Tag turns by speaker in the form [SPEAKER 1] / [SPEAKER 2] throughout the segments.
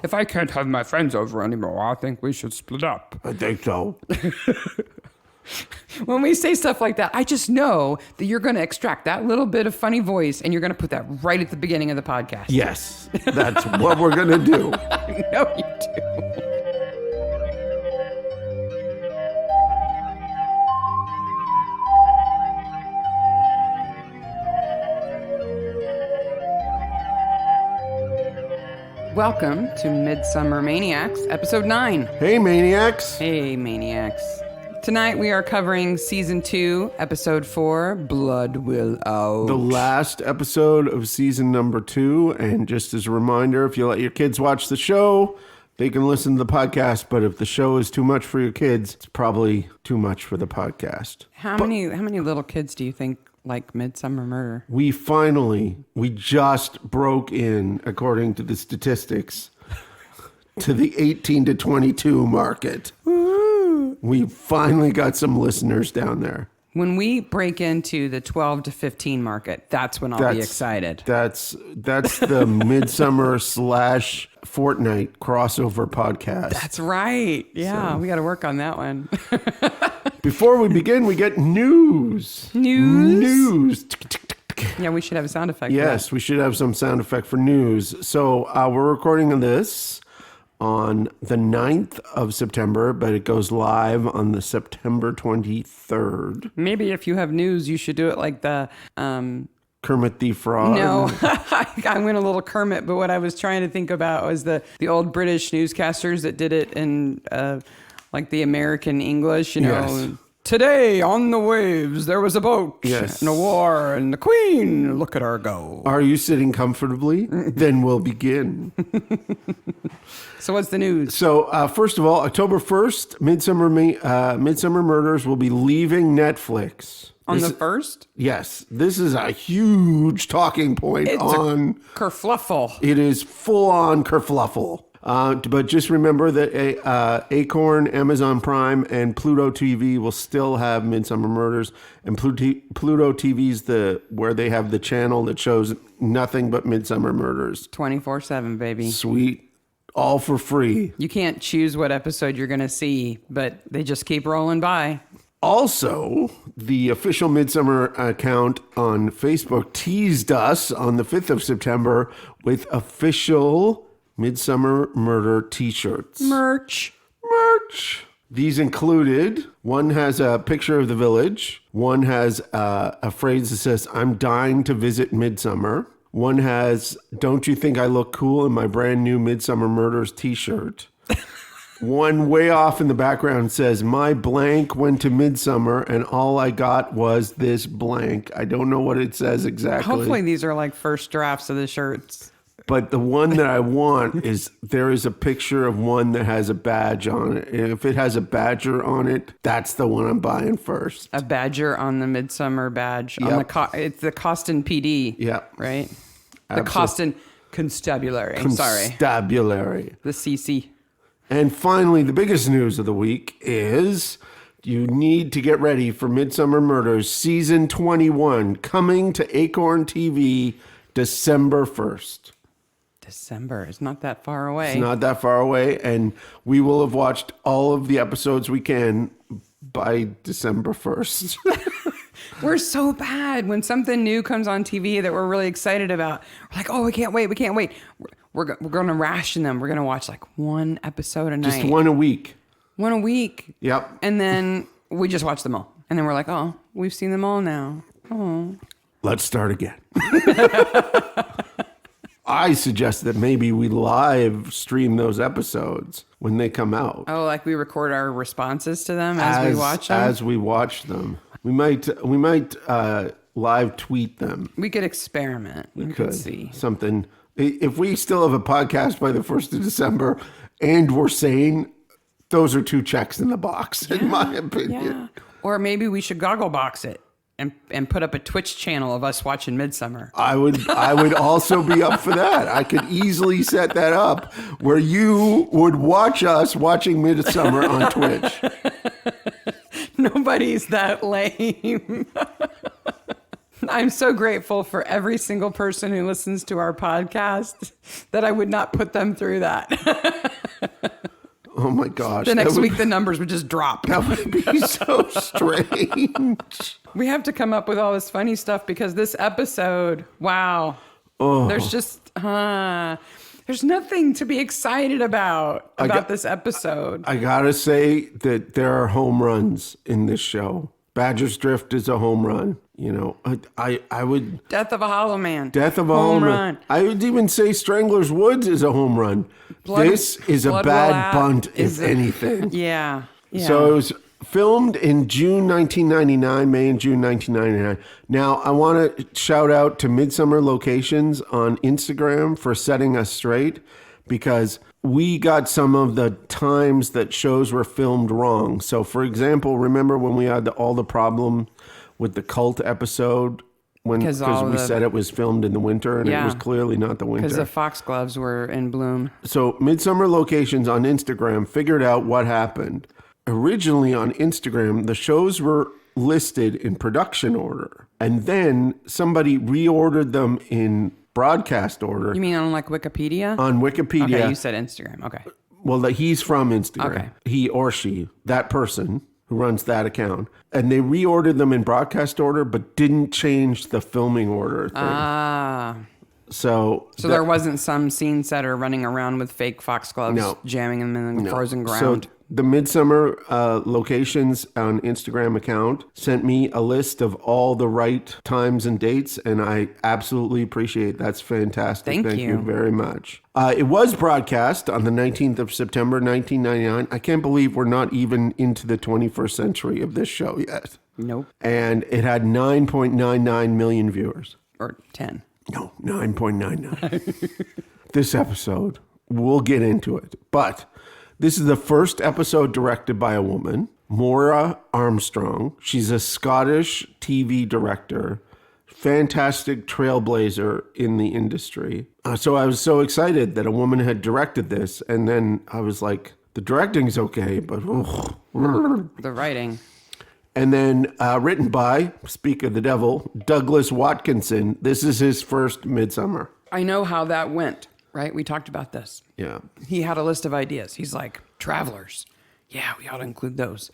[SPEAKER 1] if I can't have my friends over anymore, I think we should split up.
[SPEAKER 2] I think so.
[SPEAKER 1] When we say stuff like that, I just know that you're going to extract that little bit of funny voice and you're going to put that right at the beginning of the podcast.
[SPEAKER 2] Yes, that's what we're going to do.
[SPEAKER 1] I know you do. Welcome to Midsomer Maniacs, episode 9.
[SPEAKER 2] Hey, Maniacs.
[SPEAKER 1] Hey, Maniacs. Tonight we are covering season 2, episode 4, Blood Will Out.
[SPEAKER 2] The last episode of season number 2. And just as a reminder, if you let your kids watch the show, they can listen to the podcast. But if the show is too much for your kids, it's probably too much for the podcast.
[SPEAKER 1] How many little kids do you think like Midsomer Murder?
[SPEAKER 2] We just broke in, according to the statistics, to the 18 to 22 market. Woo! We finally got some listeners down there.
[SPEAKER 1] When we break into the 12 to 15 market, that's when I'll be excited.
[SPEAKER 2] That's the Midsomer / Fortnite crossover podcast.
[SPEAKER 1] That's right. Yeah, we got to work on that one.
[SPEAKER 2] Before we begin, we get news. News.
[SPEAKER 1] Yeah, we should have a sound effect.
[SPEAKER 2] Yes, we should have some sound effect for news. So we're recording this on the 9th of September, but it goes live on the September 23rd.
[SPEAKER 1] Maybe if you have news, you should do it like the...
[SPEAKER 2] Kermit the Frog.
[SPEAKER 1] No, I went a little Kermit, but what I was trying to think about was the old British newscasters that did it in like the American English, you know.
[SPEAKER 2] Yes.
[SPEAKER 1] Today on the waves there was a boat and a war and the Queen, look at her go.
[SPEAKER 2] Are you sitting comfortably? Then we'll begin.
[SPEAKER 1] So what's the news?
[SPEAKER 2] So first of all, October 1st, Midsomer Murders will be leaving Netflix.
[SPEAKER 1] On the 1st?
[SPEAKER 2] Yes. This is a huge talking point
[SPEAKER 1] It's
[SPEAKER 2] on...
[SPEAKER 1] kerfluffle.
[SPEAKER 2] It is full-on kerfluffle. But just remember that Acorn, Amazon Prime, and Pluto TV will still have Midsomer Murders. And Pluto TV's where they have the channel that shows nothing but Midsomer Murders.
[SPEAKER 1] 24/7, baby.
[SPEAKER 2] Sweet. All for free.
[SPEAKER 1] You can't choose what episode you're going to see, but they just keep rolling by.
[SPEAKER 2] Also, the official Midsomer account on Facebook teased us on the 5th of September with official Midsomer Murder t-shirts.
[SPEAKER 1] Merch.
[SPEAKER 2] These included, one has a picture of the village. One has a phrase that says, I'm dying to visit Midsomer. One has, don't you think I look cool in my brand new Midsomer Murders t-shirt? One way off in the background says, my blank went to Midsomer and all I got was this blank. I don't know what it says exactly.
[SPEAKER 1] Hopefully these are like first drafts of the shirts.
[SPEAKER 2] But the one that I want is there is a picture of one that has a badge on it. And if it has a badger on it, that's the one I'm buying first.
[SPEAKER 1] A badger on the Midsomer badge.
[SPEAKER 2] Yep.
[SPEAKER 1] On it's the Costin PD.
[SPEAKER 2] Yeah.
[SPEAKER 1] Right? The Costin Constabulary.
[SPEAKER 2] Constabulary.
[SPEAKER 1] The CC.
[SPEAKER 2] And finally, the biggest news of the week is you need to get ready for Midsomer Murders Season 21, coming to Acorn TV December 1st.
[SPEAKER 1] December. It's not that far away.
[SPEAKER 2] It's not that far away, and we will have watched all of the episodes we can by December 1st.
[SPEAKER 1] We're so bad when something new comes on TV that we're really excited about. We're like, oh, we can't wait. We're going to ration them. We're going to watch like one episode a night.
[SPEAKER 2] Just one a week.
[SPEAKER 1] One a week.
[SPEAKER 2] Yep.
[SPEAKER 1] And then we just watch them all. And then we're like, oh, we've seen them all now. Oh.
[SPEAKER 2] Let's start again. I suggest that maybe we live stream those episodes when they come out.
[SPEAKER 1] Oh, like we record our responses to them as we watch them?
[SPEAKER 2] As we watch them. We might live tweet them.
[SPEAKER 1] We could experiment. We could see.
[SPEAKER 2] Something. If we still have a podcast by the 1st of December and we're sane, those are 2 checks in the box, in my opinion.
[SPEAKER 1] Yeah. Or maybe we should goggle box it and put up a Twitch channel of us watching Midsomer.
[SPEAKER 2] I would also be up for that. I could easily set that up where you would watch us watching Midsomer on Twitch.
[SPEAKER 1] Nobody's that lame. I'm so grateful for every single person who listens to our podcast that I would not put them through that.
[SPEAKER 2] Oh my gosh.
[SPEAKER 1] The next week, the numbers would just drop.
[SPEAKER 2] That would be so strange.
[SPEAKER 1] We have to come up with all this funny stuff because this episode, wow.
[SPEAKER 2] Oh.
[SPEAKER 1] There's just, there's nothing to be excited about this episode.
[SPEAKER 2] I gotta say that there are home runs in this show. Badger's Drift is a home run. You know, I would...
[SPEAKER 1] Death of a Hollow Man.
[SPEAKER 2] Death of a home run. I would even say Strangler's Woods is a home run. This is a bad bunt, if anything.
[SPEAKER 1] Yeah.
[SPEAKER 2] So it was filmed in June 1999, May and June 1999. Now, I want to shout out to Midsomer Locations on Instagram for setting us straight, because we got some of the times that shows were filmed wrong. So, for example, remember when we had all the problem with the cult episode? Because we said it was filmed in the winter, and it was clearly not the winter.
[SPEAKER 1] Because the foxgloves were in bloom.
[SPEAKER 2] So Midsomer Locations on Instagram figured out what happened. Originally on Instagram, the shows were listed in production order, and then somebody reordered them in broadcast order.
[SPEAKER 1] You mean on like Wikipedia?
[SPEAKER 2] On Wikipedia.
[SPEAKER 1] Okay, you said Instagram. Okay.
[SPEAKER 2] Well, he's from Instagram.
[SPEAKER 1] Okay.
[SPEAKER 2] He or she, that person who runs that account. And they reordered them in broadcast order, but didn't change the filming order thing. So
[SPEAKER 1] there wasn't some scene setter running around with fake foxgloves, jamming them in the frozen ground.
[SPEAKER 2] So the Midsomer Locations on Instagram account sent me a list of all the right times and dates, and I absolutely appreciate it. That's fantastic. Thank you very much. It was broadcast on the 19th of September, 1999. I can't believe we're not even into the 21st century of this show yet.
[SPEAKER 1] Nope.
[SPEAKER 2] And it had 9.99 million viewers.
[SPEAKER 1] Or 10.
[SPEAKER 2] No, 9.99. This episode, we'll get into it. But this is the first episode directed by a woman, Maura Armstrong. She's a Scottish TV director, fantastic trailblazer in the industry. So I was so excited that a woman had directed this. And then I was like, the directing's okay, but...
[SPEAKER 1] The writing.
[SPEAKER 2] And then written by, speak of the devil, Douglas Watkinson. This is his first Midsomer.
[SPEAKER 1] I know how that went, right? We talked about this.
[SPEAKER 2] Yeah.
[SPEAKER 1] He had a list of ideas. He's like, travelers. Yeah, we ought to include those.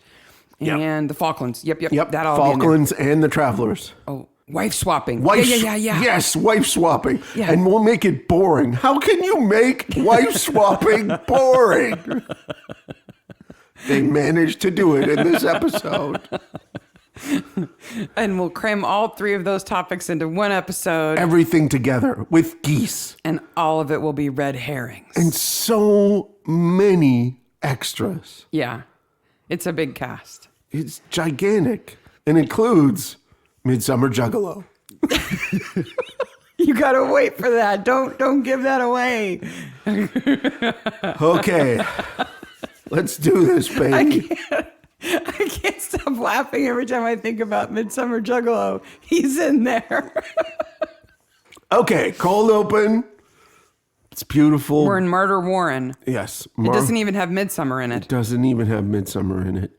[SPEAKER 1] And the Falklands. Yep. That all
[SPEAKER 2] Falklands and the Travelers.
[SPEAKER 1] Oh, wife swapping.
[SPEAKER 2] Yeah. Yes, wife swapping. Yeah. And we'll make it boring. How can you make wife swapping boring? They managed to do it in this episode.
[SPEAKER 1] And we'll cram all three of those topics into one episode.
[SPEAKER 2] Everything together with geese.
[SPEAKER 1] And all of it will be red herrings.
[SPEAKER 2] And so many extras.
[SPEAKER 1] Yeah. It's a big cast.
[SPEAKER 2] It's gigantic. And includes Midsomer Juggalo.
[SPEAKER 1] You gotta wait for that. Don't give that away.
[SPEAKER 2] Okay. Let's do this, baby.
[SPEAKER 1] I can't stop laughing every time I think about Midsomer Juggalo. He's in there.
[SPEAKER 2] Okay, cold open. It's beautiful.
[SPEAKER 1] We're in Murder Warren.
[SPEAKER 2] Yes.
[SPEAKER 1] It doesn't even have Midsomer in it.
[SPEAKER 2] It doesn't even have Midsomer in it.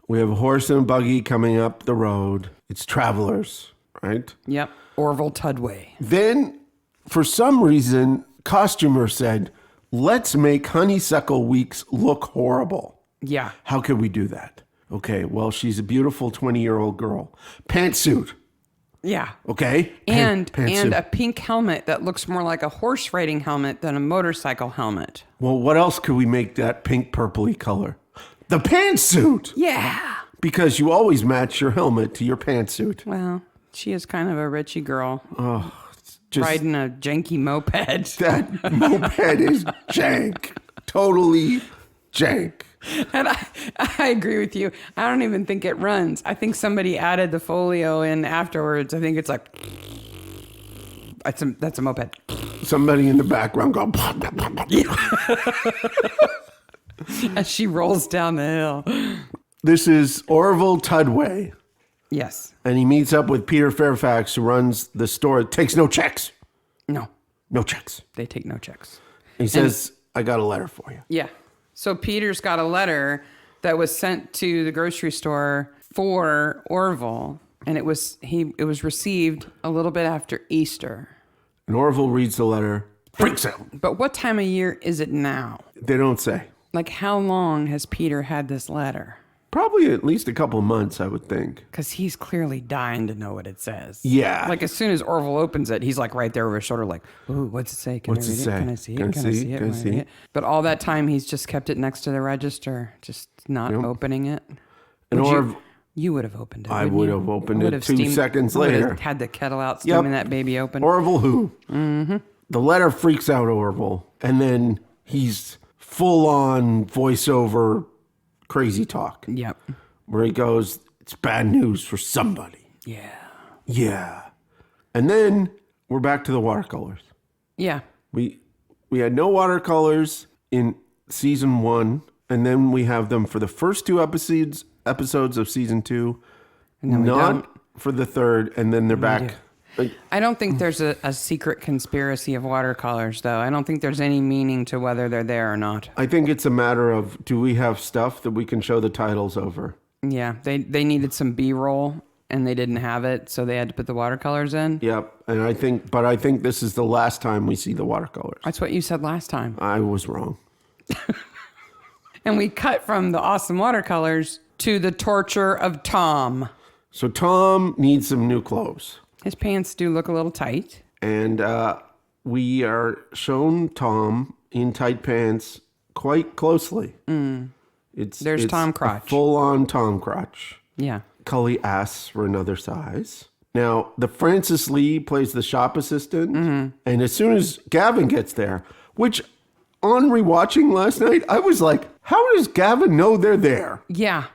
[SPEAKER 2] We have a horse and a buggy coming up the road. It's travelers, right?
[SPEAKER 1] Yep. Orville Tudway.
[SPEAKER 2] Then, for some reason, costumer said, let's make Honeysuckle Weeks look horrible.
[SPEAKER 1] Yeah.
[SPEAKER 2] How could we do that? Okay, well, she's a beautiful 20-year-old girl. Pantsuit.
[SPEAKER 1] Yeah.
[SPEAKER 2] Okay?
[SPEAKER 1] And a pink helmet that looks more like a horse riding helmet than a motorcycle helmet.
[SPEAKER 2] Well, what else could we make that pink purpley color? The pantsuit!
[SPEAKER 1] Yeah.
[SPEAKER 2] Because you always match your helmet to your pantsuit.
[SPEAKER 1] Well, she is kind of a Richie girl.
[SPEAKER 2] Oh, just
[SPEAKER 1] riding a janky moped.
[SPEAKER 2] That moped is jank. Totally jank.
[SPEAKER 1] And I agree with you. I don't even think it runs. I think somebody added the folio in afterwards. I think it's like, that's a moped.
[SPEAKER 2] Somebody in the background going,
[SPEAKER 1] as she rolls down the hill.
[SPEAKER 2] This is Orville Tudway.
[SPEAKER 1] Yes.
[SPEAKER 2] And he meets up with Peter Fairfax, who runs the store. It takes no checks.
[SPEAKER 1] No.
[SPEAKER 2] No checks.
[SPEAKER 1] They take no checks.
[SPEAKER 2] He says, I got a letter for you.
[SPEAKER 1] Yeah. So Peter's got a letter that was sent to the grocery store for Orville. And it was received a little bit after Easter.
[SPEAKER 2] And Orville reads the letter, freaks out.
[SPEAKER 1] But what time of year is it now?
[SPEAKER 2] They don't say.
[SPEAKER 1] Like, how long has Peter had this letter?
[SPEAKER 2] Probably at least a couple of months, I would think.
[SPEAKER 1] Because he's clearly dying to know what it says.
[SPEAKER 2] Yeah.
[SPEAKER 1] Like, as soon as Orville opens it, he's like right there over his shoulder, like, ooh, what's it say? Can I read it? Can I see it? Can I see it? Can I see it? But all that time, he's just kept it next to the register, just not opening it.
[SPEAKER 2] And
[SPEAKER 1] you would have opened it.
[SPEAKER 2] I would have opened it 2 seconds later.
[SPEAKER 1] Had the kettle out, steaming that baby open.
[SPEAKER 2] Orville who? Mm-hmm. The letter freaks out Orville. And then he's full on voiceover crazy talk.
[SPEAKER 1] Yep.
[SPEAKER 2] Where he goes, it's bad news for somebody.
[SPEAKER 1] Yeah.
[SPEAKER 2] Yeah. And then we're back to the watercolors.
[SPEAKER 1] Yeah.
[SPEAKER 2] We had no watercolors in season 1, and then we have them for the first 2 episodes of season 2,
[SPEAKER 1] and then
[SPEAKER 2] not for the 3rd, and then they're back.
[SPEAKER 1] I don't think there's a secret conspiracy of watercolors, though. I don't think there's any meaning to whether they're there or not.
[SPEAKER 2] I think it's a matter of, do we have stuff that we can show the titles over?
[SPEAKER 1] Yeah, they needed some B-roll, and they didn't have it, so they had to put the watercolors in.
[SPEAKER 2] Yep, and I think this is the last time we see the watercolors.
[SPEAKER 1] That's what you said last time.
[SPEAKER 2] I was wrong.
[SPEAKER 1] And we cut from the awesome watercolors to the torture of Tom.
[SPEAKER 2] So Tom needs some new clothes.
[SPEAKER 1] His pants do look a little tight.
[SPEAKER 2] And we are shown Tom in tight pants quite closely. There's
[SPEAKER 1] Tom crotch.
[SPEAKER 2] Full-on Tom crotch.
[SPEAKER 1] Yeah.
[SPEAKER 2] Cully asks for another size. Now, the Francis Lee plays the shop assistant. Mm-hmm. And as soon as Gavin gets there, which on rewatching last night, I was like, how does Gavin know they're there?
[SPEAKER 1] Yeah.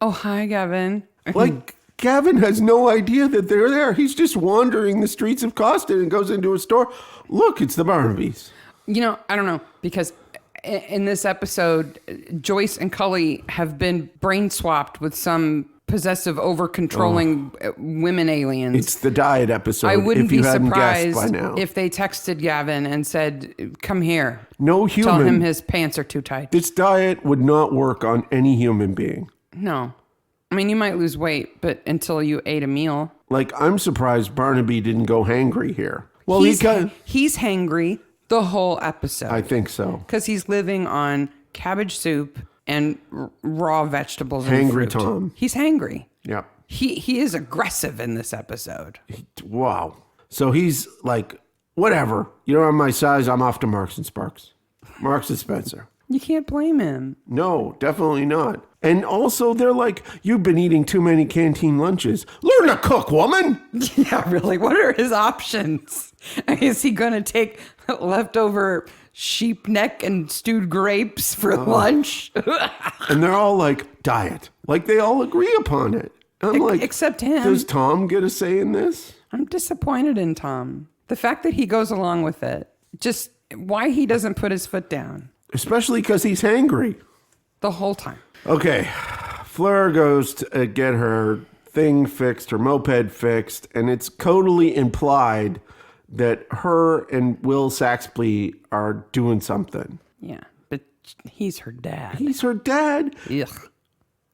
[SPEAKER 1] Oh, hi, Gavin.
[SPEAKER 2] Like, Gavin has no idea that they're there. He's just wandering the streets of Coston and goes into a store. Look, it's the Barnabys.
[SPEAKER 1] You know, I don't know, because in this episode, Joyce and Cully have been brain swapped with some possessive, over-controlling women aliens.
[SPEAKER 2] It's the diet episode.
[SPEAKER 1] I wouldn't
[SPEAKER 2] if you
[SPEAKER 1] be
[SPEAKER 2] hadn't guessed
[SPEAKER 1] surprised
[SPEAKER 2] by now.
[SPEAKER 1] if they texted Gavin and said, come here.
[SPEAKER 2] No human.
[SPEAKER 1] Tell him his pants are too tight.
[SPEAKER 2] This diet would not work on any human being.
[SPEAKER 1] No. I mean, you might lose weight, but until you ate a meal.
[SPEAKER 2] Like, I'm surprised Barnaby didn't go hangry here. Well,
[SPEAKER 1] he's hangry the whole episode.
[SPEAKER 2] I think so.
[SPEAKER 1] Because he's living on cabbage soup and raw vegetables and
[SPEAKER 2] Hangry
[SPEAKER 1] fruit.
[SPEAKER 2] Tom.
[SPEAKER 1] He's hangry.
[SPEAKER 2] Yeah.
[SPEAKER 1] He is aggressive in this episode.
[SPEAKER 2] Wow. So he's like, whatever. You don't have my size. I'm off to Marks and Sparks. Marks and Spencer.
[SPEAKER 1] You can't blame him.
[SPEAKER 2] No, definitely not. And also, they're like, you've been eating too many canteen lunches. Learn to cook, woman.
[SPEAKER 1] Yeah, really. What are his options? Is he going to take leftover sheep neck and stewed grapes for lunch?
[SPEAKER 2] And they're all like, diet. Like, they all agree upon it. I'm like,
[SPEAKER 1] except him.
[SPEAKER 2] Does Tom get a say in this?
[SPEAKER 1] I'm disappointed in Tom. The fact that he goes along with it. Just why he doesn't put his foot down.
[SPEAKER 2] Especially because he's hangry.
[SPEAKER 1] The whole time.
[SPEAKER 2] Okay. Fleur goes to get her thing fixed, her moped fixed, and it's totally implied that her and Will Saxby are doing something.
[SPEAKER 1] Yeah, but he's her dad.
[SPEAKER 2] He's her dad.
[SPEAKER 1] Ugh.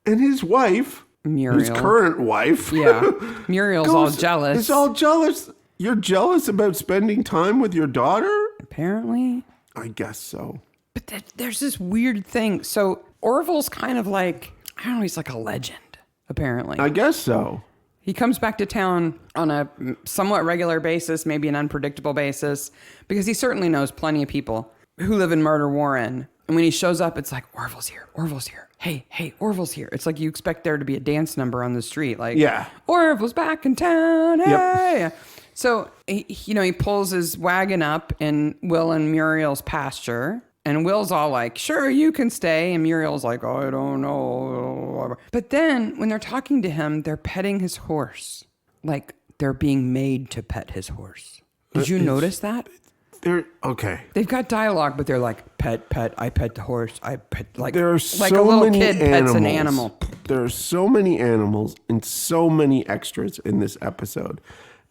[SPEAKER 2] And his wife,
[SPEAKER 1] Muriel.
[SPEAKER 2] his current wife.
[SPEAKER 1] Yeah. Muriel's all jealous.
[SPEAKER 2] It's all jealous. You're jealous about spending time with your daughter?
[SPEAKER 1] Apparently.
[SPEAKER 2] I guess so.
[SPEAKER 1] But there's this weird thing. So Orville's kind of like, I don't know, he's like a legend, apparently.
[SPEAKER 2] I guess so.
[SPEAKER 1] He comes back to town on a somewhat regular basis, maybe an unpredictable basis, because he certainly knows plenty of people who live in Murder Warren. And when he shows up, it's like, Orville's here, Orville's here. Hey, Orville's here. It's like you expect there to be a dance number on the street. Like,
[SPEAKER 2] yeah.
[SPEAKER 1] Orville's back in town, hey.
[SPEAKER 2] Yep.
[SPEAKER 1] So, he pulls his wagon up in Will and Muriel's pasture. And Will's all like, sure, you can stay. And Muriel's like, oh, I don't know. But then when they're talking to him, they're petting his horse. Like they're being made to pet his horse. Did you notice that?
[SPEAKER 2] They're okay.
[SPEAKER 1] They've got dialogue, but they're like, pet, I pet the horse. I pet, like,
[SPEAKER 2] there are
[SPEAKER 1] like
[SPEAKER 2] so
[SPEAKER 1] a little
[SPEAKER 2] many
[SPEAKER 1] kid
[SPEAKER 2] animals.
[SPEAKER 1] pets an animal.
[SPEAKER 2] There are so many animals and so many extras in this episode.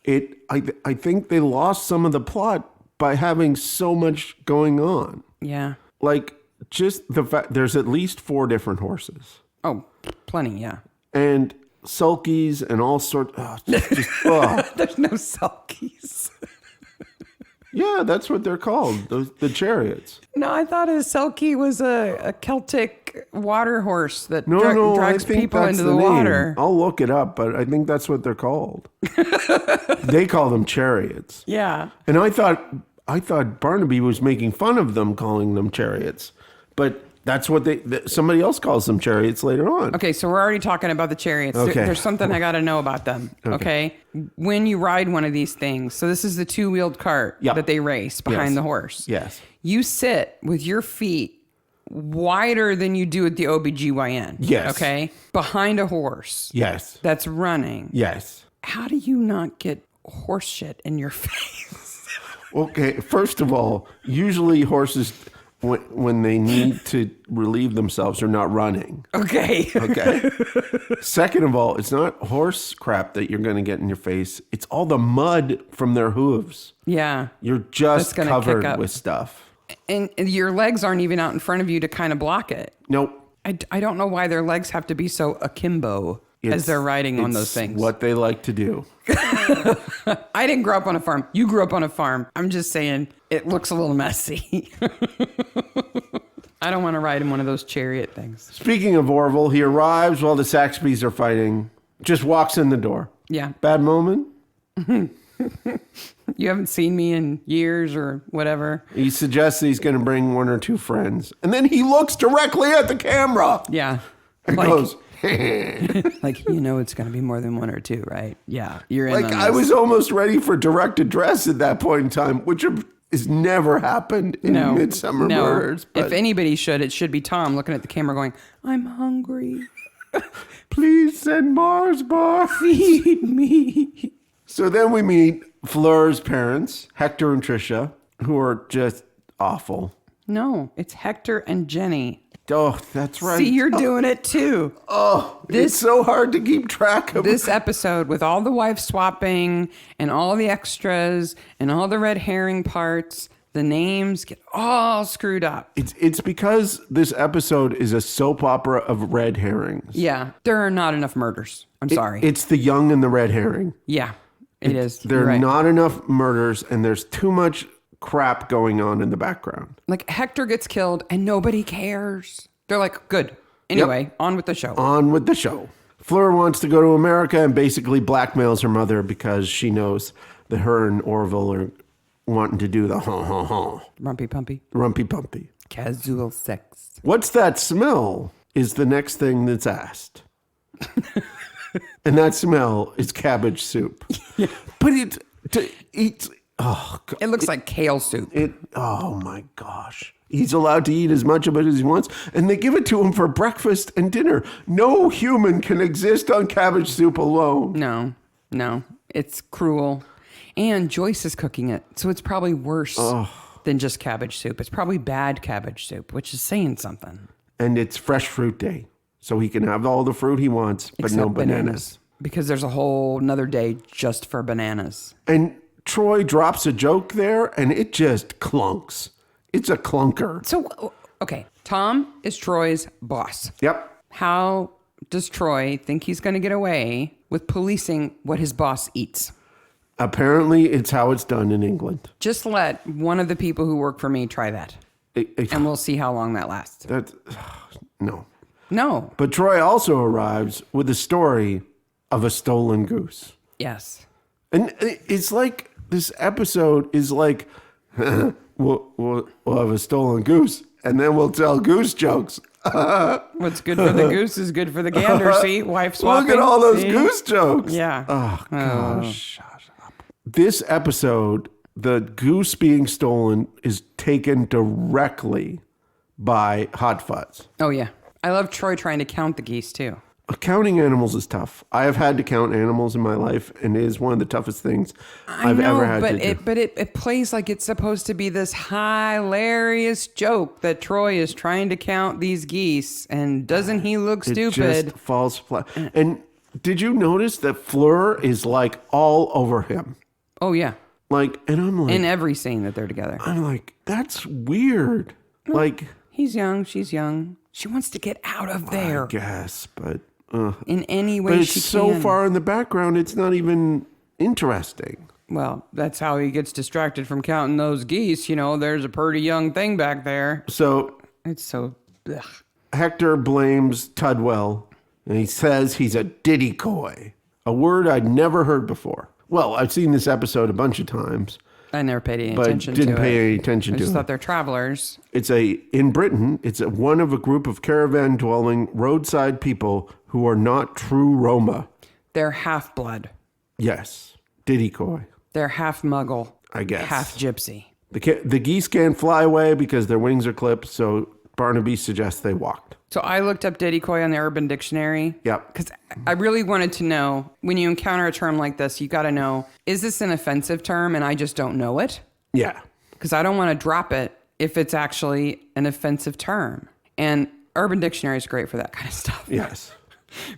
[SPEAKER 2] I think they lost some of the plot by having so much going on.
[SPEAKER 1] Yeah.
[SPEAKER 2] Like, just the fact there's at least 4 different horses.
[SPEAKER 1] Oh, plenty, yeah.
[SPEAKER 2] And sulkies and all sorts. Oh, oh.
[SPEAKER 1] There's no sulkies.
[SPEAKER 2] Yeah, that's what they're called, the chariots.
[SPEAKER 1] No, I thought a sulky was a Celtic water horse that
[SPEAKER 2] No,
[SPEAKER 1] drags
[SPEAKER 2] I think
[SPEAKER 1] people
[SPEAKER 2] that's
[SPEAKER 1] into the
[SPEAKER 2] name.
[SPEAKER 1] water.
[SPEAKER 2] I'll look it up, but I think that's what they're called. They call them chariots.
[SPEAKER 1] Yeah.
[SPEAKER 2] And I thought Barnaby was making fun of them calling them chariots, but that's what somebody else calls them chariots later on.
[SPEAKER 1] Okay, so we're already talking about the chariots.
[SPEAKER 2] Okay.
[SPEAKER 1] There's something I got to know about them. Okay. When you ride one of these things, so this is the two-wheeled cart that they race behind the horse.
[SPEAKER 2] Yes.
[SPEAKER 1] You sit with your feet wider than you do at the OBGYN.
[SPEAKER 2] Yes.
[SPEAKER 1] Okay. Behind a horse.
[SPEAKER 2] Yes.
[SPEAKER 1] That's running.
[SPEAKER 2] Yes.
[SPEAKER 1] How do you not get horse shit in your face?
[SPEAKER 2] Okay, first of all, usually horses, when they need to relieve themselves, are not running.
[SPEAKER 1] Okay.
[SPEAKER 2] Okay. Second of all, it's not horse crap that you're going to get in your face. It's all the mud from their hooves.
[SPEAKER 1] Yeah.
[SPEAKER 2] You're just
[SPEAKER 1] gonna
[SPEAKER 2] covered
[SPEAKER 1] kick up.
[SPEAKER 2] with stuff.
[SPEAKER 1] And your legs aren't even out in front of you to kind of block it.
[SPEAKER 2] Nope.
[SPEAKER 1] I don't know why their legs have to be so akimbo as they're riding on those things.
[SPEAKER 2] What they like to do.
[SPEAKER 1] I didn't grow up on a farm. You grew up on a farm. I'm just saying it looks a little messy. I don't want to ride in one of those chariot things.
[SPEAKER 2] Speaking of Orville, he arrives while the Saxbys are fighting. Just walks in the door.
[SPEAKER 1] Yeah.
[SPEAKER 2] Bad moment?
[SPEAKER 1] You haven't seen me in years or whatever.
[SPEAKER 2] He suggests he's going to bring one or two friends. And then he looks directly at the camera.
[SPEAKER 1] Yeah.
[SPEAKER 2] And goes,
[SPEAKER 1] like, it's going to be more than one or two, right? Yeah. You're in
[SPEAKER 2] like,
[SPEAKER 1] on
[SPEAKER 2] I
[SPEAKER 1] this.
[SPEAKER 2] was almost ready for direct address at that point in time, which has never happened in Midsomer Murders. But
[SPEAKER 1] If anybody should, it should be Tom looking at the camera going, I'm hungry.
[SPEAKER 2] please send Mars bar.
[SPEAKER 1] Feed me.
[SPEAKER 2] So then we meet Fleur's parents, Hector and Trisha, who are just awful.
[SPEAKER 1] No, it's Hector and Jenny.
[SPEAKER 2] Oh, that's right.
[SPEAKER 1] See, you're doing it too.
[SPEAKER 2] It's so hard to keep track of.
[SPEAKER 1] This episode with all the wife swapping and all the extras and all the red herring parts, the names get all screwed up.
[SPEAKER 2] It's because this episode is a soap opera of red herrings.
[SPEAKER 1] Yeah, there are not enough murders. I'm sorry.
[SPEAKER 2] It's the young and the red herring.
[SPEAKER 1] Yeah, it is.
[SPEAKER 2] There
[SPEAKER 1] You're
[SPEAKER 2] are
[SPEAKER 1] right.
[SPEAKER 2] not enough murders, and there's too much crap going on in the background.
[SPEAKER 1] Like Hector gets killed and nobody cares. They're like, good. Anyway, on with the show.
[SPEAKER 2] On with the show. Fleur wants to go to America and basically blackmails her mother because she knows that her and Orville are wanting to do the
[SPEAKER 1] Rumpy pumpy.
[SPEAKER 2] rumpy pumpy.
[SPEAKER 1] Casual sex.
[SPEAKER 2] What's that smell is the next thing that's asked. And that smell is cabbage soup.
[SPEAKER 1] Yeah.
[SPEAKER 2] But it's oh, God.
[SPEAKER 1] It looks like kale soup.
[SPEAKER 2] Oh my gosh. He's allowed to eat as much of it as he wants, and they give it to him for breakfast and dinner. No human can exist on cabbage soup alone.
[SPEAKER 1] No. It's cruel. And Joyce is cooking it, so it's probably worse than just cabbage soup. It's probably bad cabbage soup, which is saying something.
[SPEAKER 2] And it's fresh fruit day, so he can have all the fruit he wants, but
[SPEAKER 1] Except
[SPEAKER 2] no bananas.
[SPEAKER 1] Because there's a whole another day just for bananas.
[SPEAKER 2] And Troy drops a joke there, and it just clunks. It's a clunker.
[SPEAKER 1] So, okay, Tom is Troy's boss.
[SPEAKER 2] Yep.
[SPEAKER 1] How does Troy think he's going to get away with policing what his boss eats?
[SPEAKER 2] Apparently, it's how it's done in England.
[SPEAKER 1] Just let one of the people who work for me try that, and we'll see how long that lasts.
[SPEAKER 2] No.
[SPEAKER 1] No.
[SPEAKER 2] But Troy also arrives with the story of a stolen goose.
[SPEAKER 1] Yes.
[SPEAKER 2] And it's like this episode is like, we'll have a stolen goose, and then we'll tell goose jokes.
[SPEAKER 1] What's good for the goose is good for the gander. See, wife swapping.
[SPEAKER 2] Look at all those
[SPEAKER 1] See?
[SPEAKER 2] goose jokes.
[SPEAKER 1] Yeah.
[SPEAKER 2] Oh, gosh. Shut up. This episode, the goose being stolen is taken directly by Hot Fuzz.
[SPEAKER 1] Oh, yeah. I love Troy trying to count the geese, too.
[SPEAKER 2] Counting animals is tough. I have had to count animals in my life, and it is one of the toughest things I've ever had to do.
[SPEAKER 1] But it plays like it's supposed to be this hilarious joke that Troy is trying to count these geese, and doesn't he look stupid?
[SPEAKER 2] It just falls flat. And did you notice that Fleur is like all over him?
[SPEAKER 1] Oh, yeah.
[SPEAKER 2] Like, and I'm like...
[SPEAKER 1] In every scene that they're together.
[SPEAKER 2] I'm like, that's weird. Like...
[SPEAKER 1] He's young. She's young. She wants to get out of there.
[SPEAKER 2] I guess, but...
[SPEAKER 1] in any way
[SPEAKER 2] But it's
[SPEAKER 1] she
[SPEAKER 2] so
[SPEAKER 1] can.
[SPEAKER 2] far in the background, it's not even interesting.
[SPEAKER 1] Well, that's how he gets distracted from counting those geese. You know, there's a pretty young thing back there.
[SPEAKER 2] So
[SPEAKER 1] It's so... Ugh.
[SPEAKER 2] Hector blames Tudwell, and he says he's a diddy-coy, a word I'd never heard before. Well, I've seen this episode a bunch of times,
[SPEAKER 1] I never paid any
[SPEAKER 2] but
[SPEAKER 1] attention to it.
[SPEAKER 2] didn't pay any attention
[SPEAKER 1] I
[SPEAKER 2] to
[SPEAKER 1] just
[SPEAKER 2] it.
[SPEAKER 1] thought they're travelers.
[SPEAKER 2] In Britain, it's one of a group of caravan-dwelling roadside people who are not true Roma.
[SPEAKER 1] They're half-blood.
[SPEAKER 2] Yes, diddy-coy,
[SPEAKER 1] They're half muggle.
[SPEAKER 2] I guess.
[SPEAKER 1] Half gypsy.
[SPEAKER 2] The geese can't fly away because their wings are clipped, so Barnaby suggests they walked.
[SPEAKER 1] So I looked up diddy-coy on the Urban Dictionary.
[SPEAKER 2] Yep.
[SPEAKER 1] Because I really wanted to know, when you encounter a term like this, you got to know, is this an offensive term and I just don't know it?
[SPEAKER 2] Yeah.
[SPEAKER 1] Because I don't want to drop it if it's actually an offensive term. And Urban Dictionary is great for that kind of stuff.
[SPEAKER 2] Yes.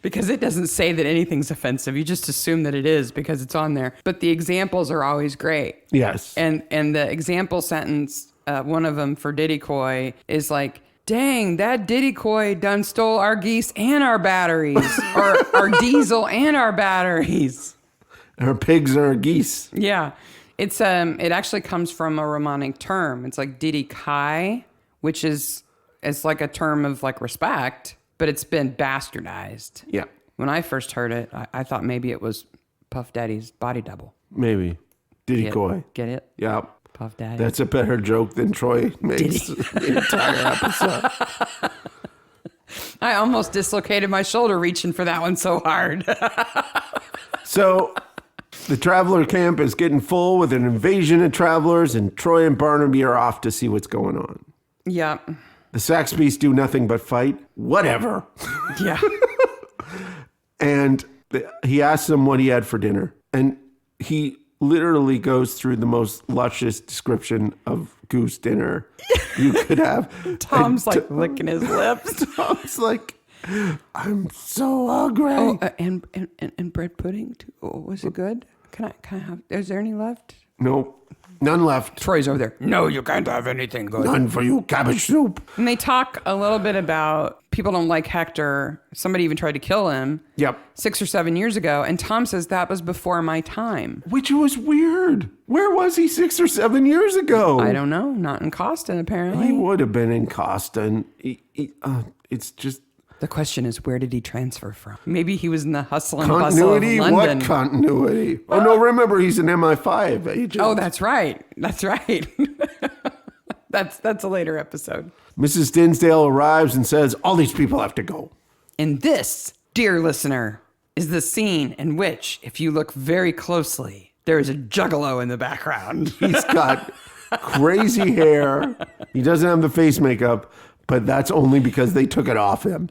[SPEAKER 1] Because it doesn't say that anything's offensive. You just assume that it is because it's on there. But the examples are always great.
[SPEAKER 2] Yes.
[SPEAKER 1] And the example sentence, one of them for diddy-coy is like, dang, that diddy-coy done stole our geese and our batteries. or our diesel and our batteries.
[SPEAKER 2] Our pigs are geese.
[SPEAKER 1] Yeah. It actually comes from a Romanic term. It's like diddy-kai, which is like a term of like respect, but it's been bastardized.
[SPEAKER 2] Yeah.
[SPEAKER 1] When I first heard it, I thought maybe it was Puff Daddy's body double.
[SPEAKER 2] Maybe. Diddy-coy.
[SPEAKER 1] Get it?
[SPEAKER 2] Yeah.
[SPEAKER 1] Puff Daddy.
[SPEAKER 2] That's a better joke than Troy makes the entire episode.
[SPEAKER 1] I almost dislocated my shoulder reaching for that one so hard.
[SPEAKER 2] So the traveler camp is getting full with an invasion of travelers, and Troy and Barnaby are off to see what's going on.
[SPEAKER 1] Yeah.
[SPEAKER 2] The Saxbys do nothing but fight. Whatever.
[SPEAKER 1] Yeah.
[SPEAKER 2] And he asks them what he had for dinner. And he literally goes through the most luscious description of goose dinner you could have.
[SPEAKER 1] Tom's like licking his lips.
[SPEAKER 2] Tom's like, I'm so hungry.
[SPEAKER 1] Oh, and bread pudding too. Oh, was it good? Can I have? Is there any left?
[SPEAKER 2] Nope. None left.
[SPEAKER 1] Troy's over there. No, you can't have anything good.
[SPEAKER 2] None for you, cabbage soup.
[SPEAKER 1] And they talk a little bit about people don't like Hector. Somebody even tried to kill him.
[SPEAKER 2] Yep.
[SPEAKER 1] 6 or 7 years ago. And Tom says that was before my time.
[SPEAKER 2] Which was weird. Where was he 6 or 7 years ago?
[SPEAKER 1] I don't know. Not in Coston, apparently.
[SPEAKER 2] He would have been in Coston. It's just...
[SPEAKER 1] The question is, where did he transfer from? Maybe he was in the hustle and bustle of
[SPEAKER 2] Continuity?
[SPEAKER 1] London.
[SPEAKER 2] What continuity? Oh, no, remember, he's an MI5 agent.
[SPEAKER 1] Oh, that's right. That's right. That's a later episode.
[SPEAKER 2] Mrs. Dinsdale arrives and says, all these people have to go.
[SPEAKER 1] And this, dear listener, is the scene in which, if you look very closely, there is a Juggalo in the background.
[SPEAKER 2] He's got crazy hair. He doesn't have the face makeup, but that's only because they took it off him.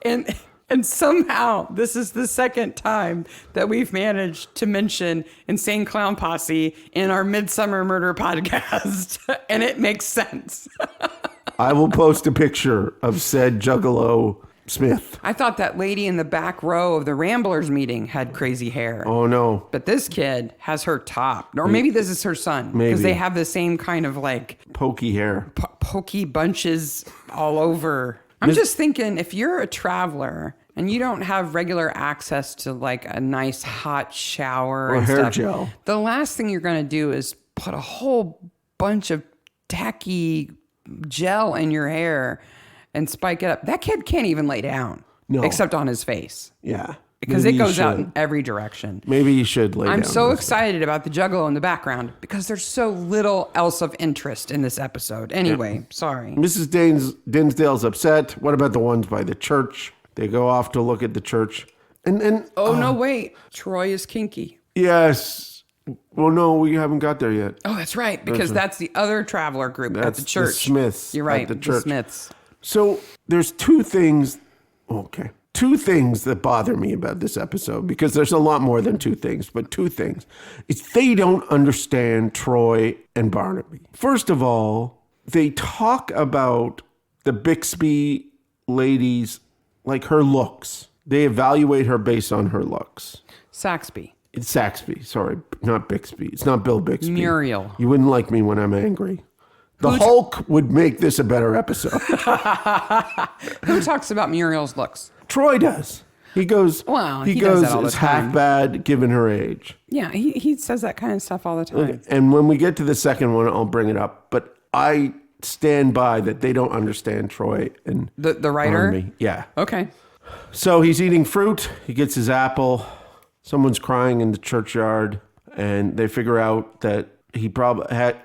[SPEAKER 1] And somehow, this is the second time that we've managed to mention Insane Clown Posse in our Midsomer Murder podcast. And it makes sense.
[SPEAKER 2] I will post a picture of said Juggalo Smith.
[SPEAKER 1] I thought that lady in the back row of the Ramblers meeting had crazy hair.
[SPEAKER 2] Oh, no.
[SPEAKER 1] But this kid has her top. Or maybe this is her son.
[SPEAKER 2] Maybe.
[SPEAKER 1] Because they have the same kind of like
[SPEAKER 2] Pokey hair.
[SPEAKER 1] pokey bunches all over. I'm just thinking, if you're a traveler and you don't have regular access to like a nice hot shower
[SPEAKER 2] Or
[SPEAKER 1] and
[SPEAKER 2] hair
[SPEAKER 1] stuff,
[SPEAKER 2] gel.
[SPEAKER 1] the last thing you're going to do is put a whole bunch of tacky gel in your hair and spike it up. That kid can't even lay down.
[SPEAKER 2] No.
[SPEAKER 1] Except on his face.
[SPEAKER 2] Yeah.
[SPEAKER 1] Because
[SPEAKER 2] Maybe
[SPEAKER 1] it
[SPEAKER 2] you
[SPEAKER 1] goes out
[SPEAKER 2] should.
[SPEAKER 1] in every direction.
[SPEAKER 2] Maybe you should lay down.
[SPEAKER 1] I'm so
[SPEAKER 2] this
[SPEAKER 1] excited about the Juggalo in the background because there's so little else of interest in this episode. Anyway, sorry.
[SPEAKER 2] Mrs. Dinsdale's upset. What about the ones by the church? They go off to look at the church. And
[SPEAKER 1] Oh, no, wait. Troy is kinky.
[SPEAKER 2] yes. Well, no, we haven't got there yet.
[SPEAKER 1] Oh, that's right. Because that's the other traveler group at
[SPEAKER 2] That's
[SPEAKER 1] the
[SPEAKER 2] the
[SPEAKER 1] church.
[SPEAKER 2] Smiths
[SPEAKER 1] You're
[SPEAKER 2] at
[SPEAKER 1] right.
[SPEAKER 2] the
[SPEAKER 1] The
[SPEAKER 2] church.
[SPEAKER 1] Smiths.
[SPEAKER 2] So there's two things. Okay. Two things that bother me about this episode, because there's a lot more than two things, but two things. It's they don't understand Troy and Barnaby. First of all, they talk about the Bixby ladies like her looks. They evaluate her based on her looks.
[SPEAKER 1] Saxby.
[SPEAKER 2] It's Saxby, sorry, not Bixby. It's not Bill Bixby.
[SPEAKER 1] Muriel.
[SPEAKER 2] You wouldn't like me when I'm angry. The Hulk would make this a better episode.
[SPEAKER 1] Who talks about Muriel's looks?
[SPEAKER 2] Troy does. He goes,
[SPEAKER 1] Well, he does that all the
[SPEAKER 2] it's half
[SPEAKER 1] time.
[SPEAKER 2] bad given her age.
[SPEAKER 1] Yeah, he says that kind of stuff all the time.
[SPEAKER 2] And when we get to the second one, I'll bring it up. But I stand by that they don't understand Troy and
[SPEAKER 1] The writer?
[SPEAKER 2] Army. Yeah.
[SPEAKER 1] Okay.
[SPEAKER 2] So he's eating fruit. He gets his apple. Someone's crying in the churchyard. And they figure out that he probably had,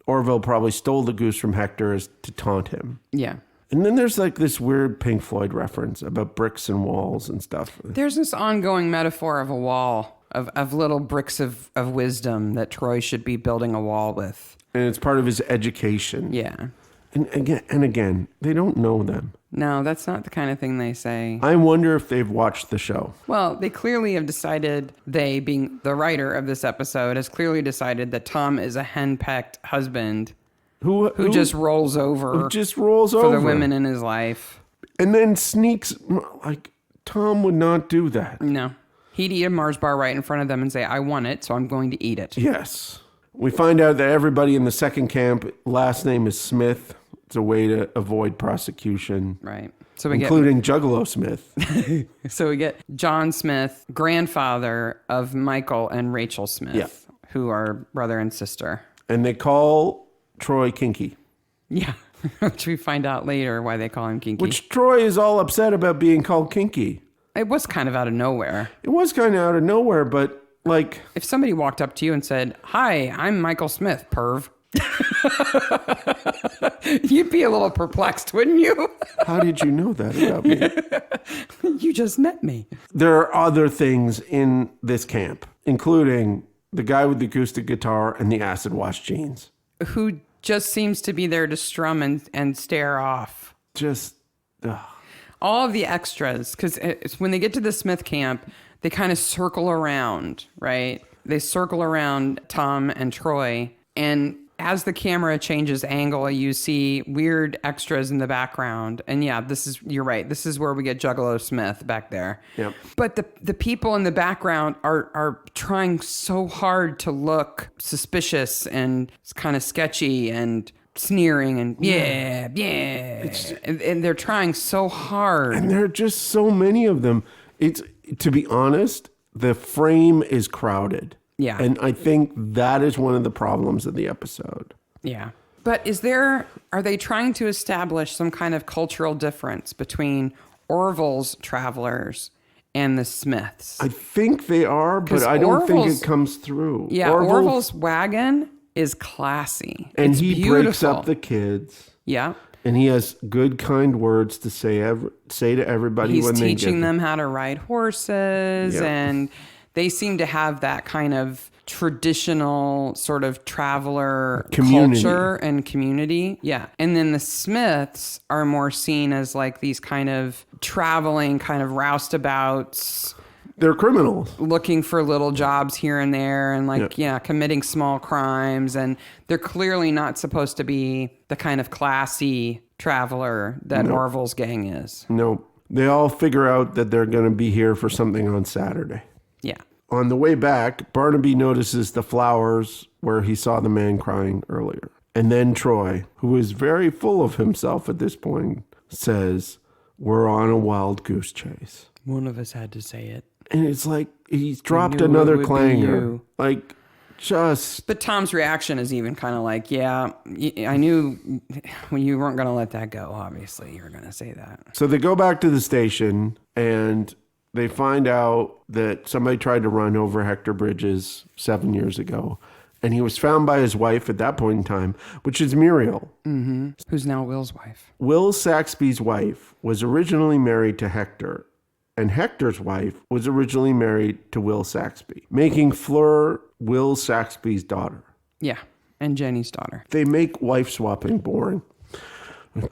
[SPEAKER 2] Orville probably stole the goose from Hector to taunt him.
[SPEAKER 1] Yeah.
[SPEAKER 2] And then there's like this weird Pink Floyd reference about bricks and walls and stuff.
[SPEAKER 1] There's this ongoing metaphor of a wall, of little bricks of wisdom that Troy should be building a wall with.
[SPEAKER 2] And it's part of his education.
[SPEAKER 1] Yeah.
[SPEAKER 2] And again, they don't know them.
[SPEAKER 1] No, that's not the kind of thing they say.
[SPEAKER 2] I wonder if they've watched the show.
[SPEAKER 1] Well, they clearly have decided, they being the writer of this episode, has clearly decided that Tom is a henpecked husband who just rolls over.
[SPEAKER 2] Who just rolls
[SPEAKER 1] for
[SPEAKER 2] over.
[SPEAKER 1] the women in his life.
[SPEAKER 2] And then sneaks, like, Tom would not do that.
[SPEAKER 1] No. He'd eat a Mars bar right in front of them and say, I want it, so I'm going to eat it.
[SPEAKER 2] Yes. We find out that everybody in the second camp, last name is Smith. It's a way to avoid prosecution.
[SPEAKER 1] Right. So
[SPEAKER 2] including Juggalo Smith.
[SPEAKER 1] So we get John Smith, grandfather of Michael and Rachel Smith, who are brother and sister.
[SPEAKER 2] And they call Troy Kinky.
[SPEAKER 1] Yeah. Which we find out later why they call him Kinky.
[SPEAKER 2] Which Troy is all upset about being called Kinky.
[SPEAKER 1] It was kind of out of nowhere.
[SPEAKER 2] It was kind of out of nowhere, but like...
[SPEAKER 1] If somebody walked up to you and said, hi, I'm Michael Smith, perv. You'd be a little perplexed, wouldn't you?
[SPEAKER 2] How did you know that about me?
[SPEAKER 1] You just met me.
[SPEAKER 2] There are other things in this camp, including the guy with the acoustic guitar and the acid wash jeans.
[SPEAKER 1] Who just seems to be there to strum and stare off.
[SPEAKER 2] Just...
[SPEAKER 1] All of the extras, because when they get to the Smith camp, they kind of circle around, right? They circle around Tom and Troy, and as the camera changes angle, you see weird extras in the background. And yeah, you're right. This is where we get Juggalo Smith back there.
[SPEAKER 2] Yep.
[SPEAKER 1] But the people in the background are trying so hard to look suspicious and it's kind of sketchy and sneering and yeah. And they're trying so hard.
[SPEAKER 2] And there are just so many of them. It's, to be honest, the frame is crowded.
[SPEAKER 1] Yeah.
[SPEAKER 2] And I think that is one of the problems of the episode.
[SPEAKER 1] Yeah. But are they trying to establish some kind of cultural difference between Orville's travelers and the Smiths?
[SPEAKER 2] I think they are, but I don't think it comes through.
[SPEAKER 1] Yeah, Orville's wagon is classy.
[SPEAKER 2] And
[SPEAKER 1] it's
[SPEAKER 2] he
[SPEAKER 1] beautiful.
[SPEAKER 2] breaks up the kids.
[SPEAKER 1] Yeah.
[SPEAKER 2] And he has good, kind words to say to everybody
[SPEAKER 1] He's
[SPEAKER 2] when they get
[SPEAKER 1] teaching them how to ride horses, and they seem to have that kind of traditional sort of traveler culture and community. Yeah. And then the Smiths are more seen as like these kind of traveling kind of roustabouts.
[SPEAKER 2] They're criminals.
[SPEAKER 1] Looking for little jobs here and there and committing small crimes. And they're clearly not supposed to be the kind of classy traveler that Orville's gang is.
[SPEAKER 2] No. They all figure out that they're going to be here for something on Saturday.
[SPEAKER 1] Yeah.
[SPEAKER 2] On the way back, Barnaby notices the flowers where he saw the man crying earlier. And then Troy, who is very full of himself at this point, says, "We're on a wild goose chase."
[SPEAKER 1] One of us had to say it.
[SPEAKER 2] And it's like he's dropped another clanger. Like, just...
[SPEAKER 1] But Tom's reaction is even kind of like, yeah, I knew when you weren't going to let that go, obviously. You were going to say that.
[SPEAKER 2] So they go back to the station and they find out that somebody tried to run over Hector Bridges 7 years ago. And he was found by his wife at that point in time, which is Muriel.
[SPEAKER 1] Mm-hmm. Who's now Will's wife.
[SPEAKER 2] Will Saxby's wife was originally married to Hector. And Hector's wife was originally married to Will Saxby, making Fleur Will Saxby's daughter.
[SPEAKER 1] Yeah, and Jenny's daughter.
[SPEAKER 2] They make wife swapping boring.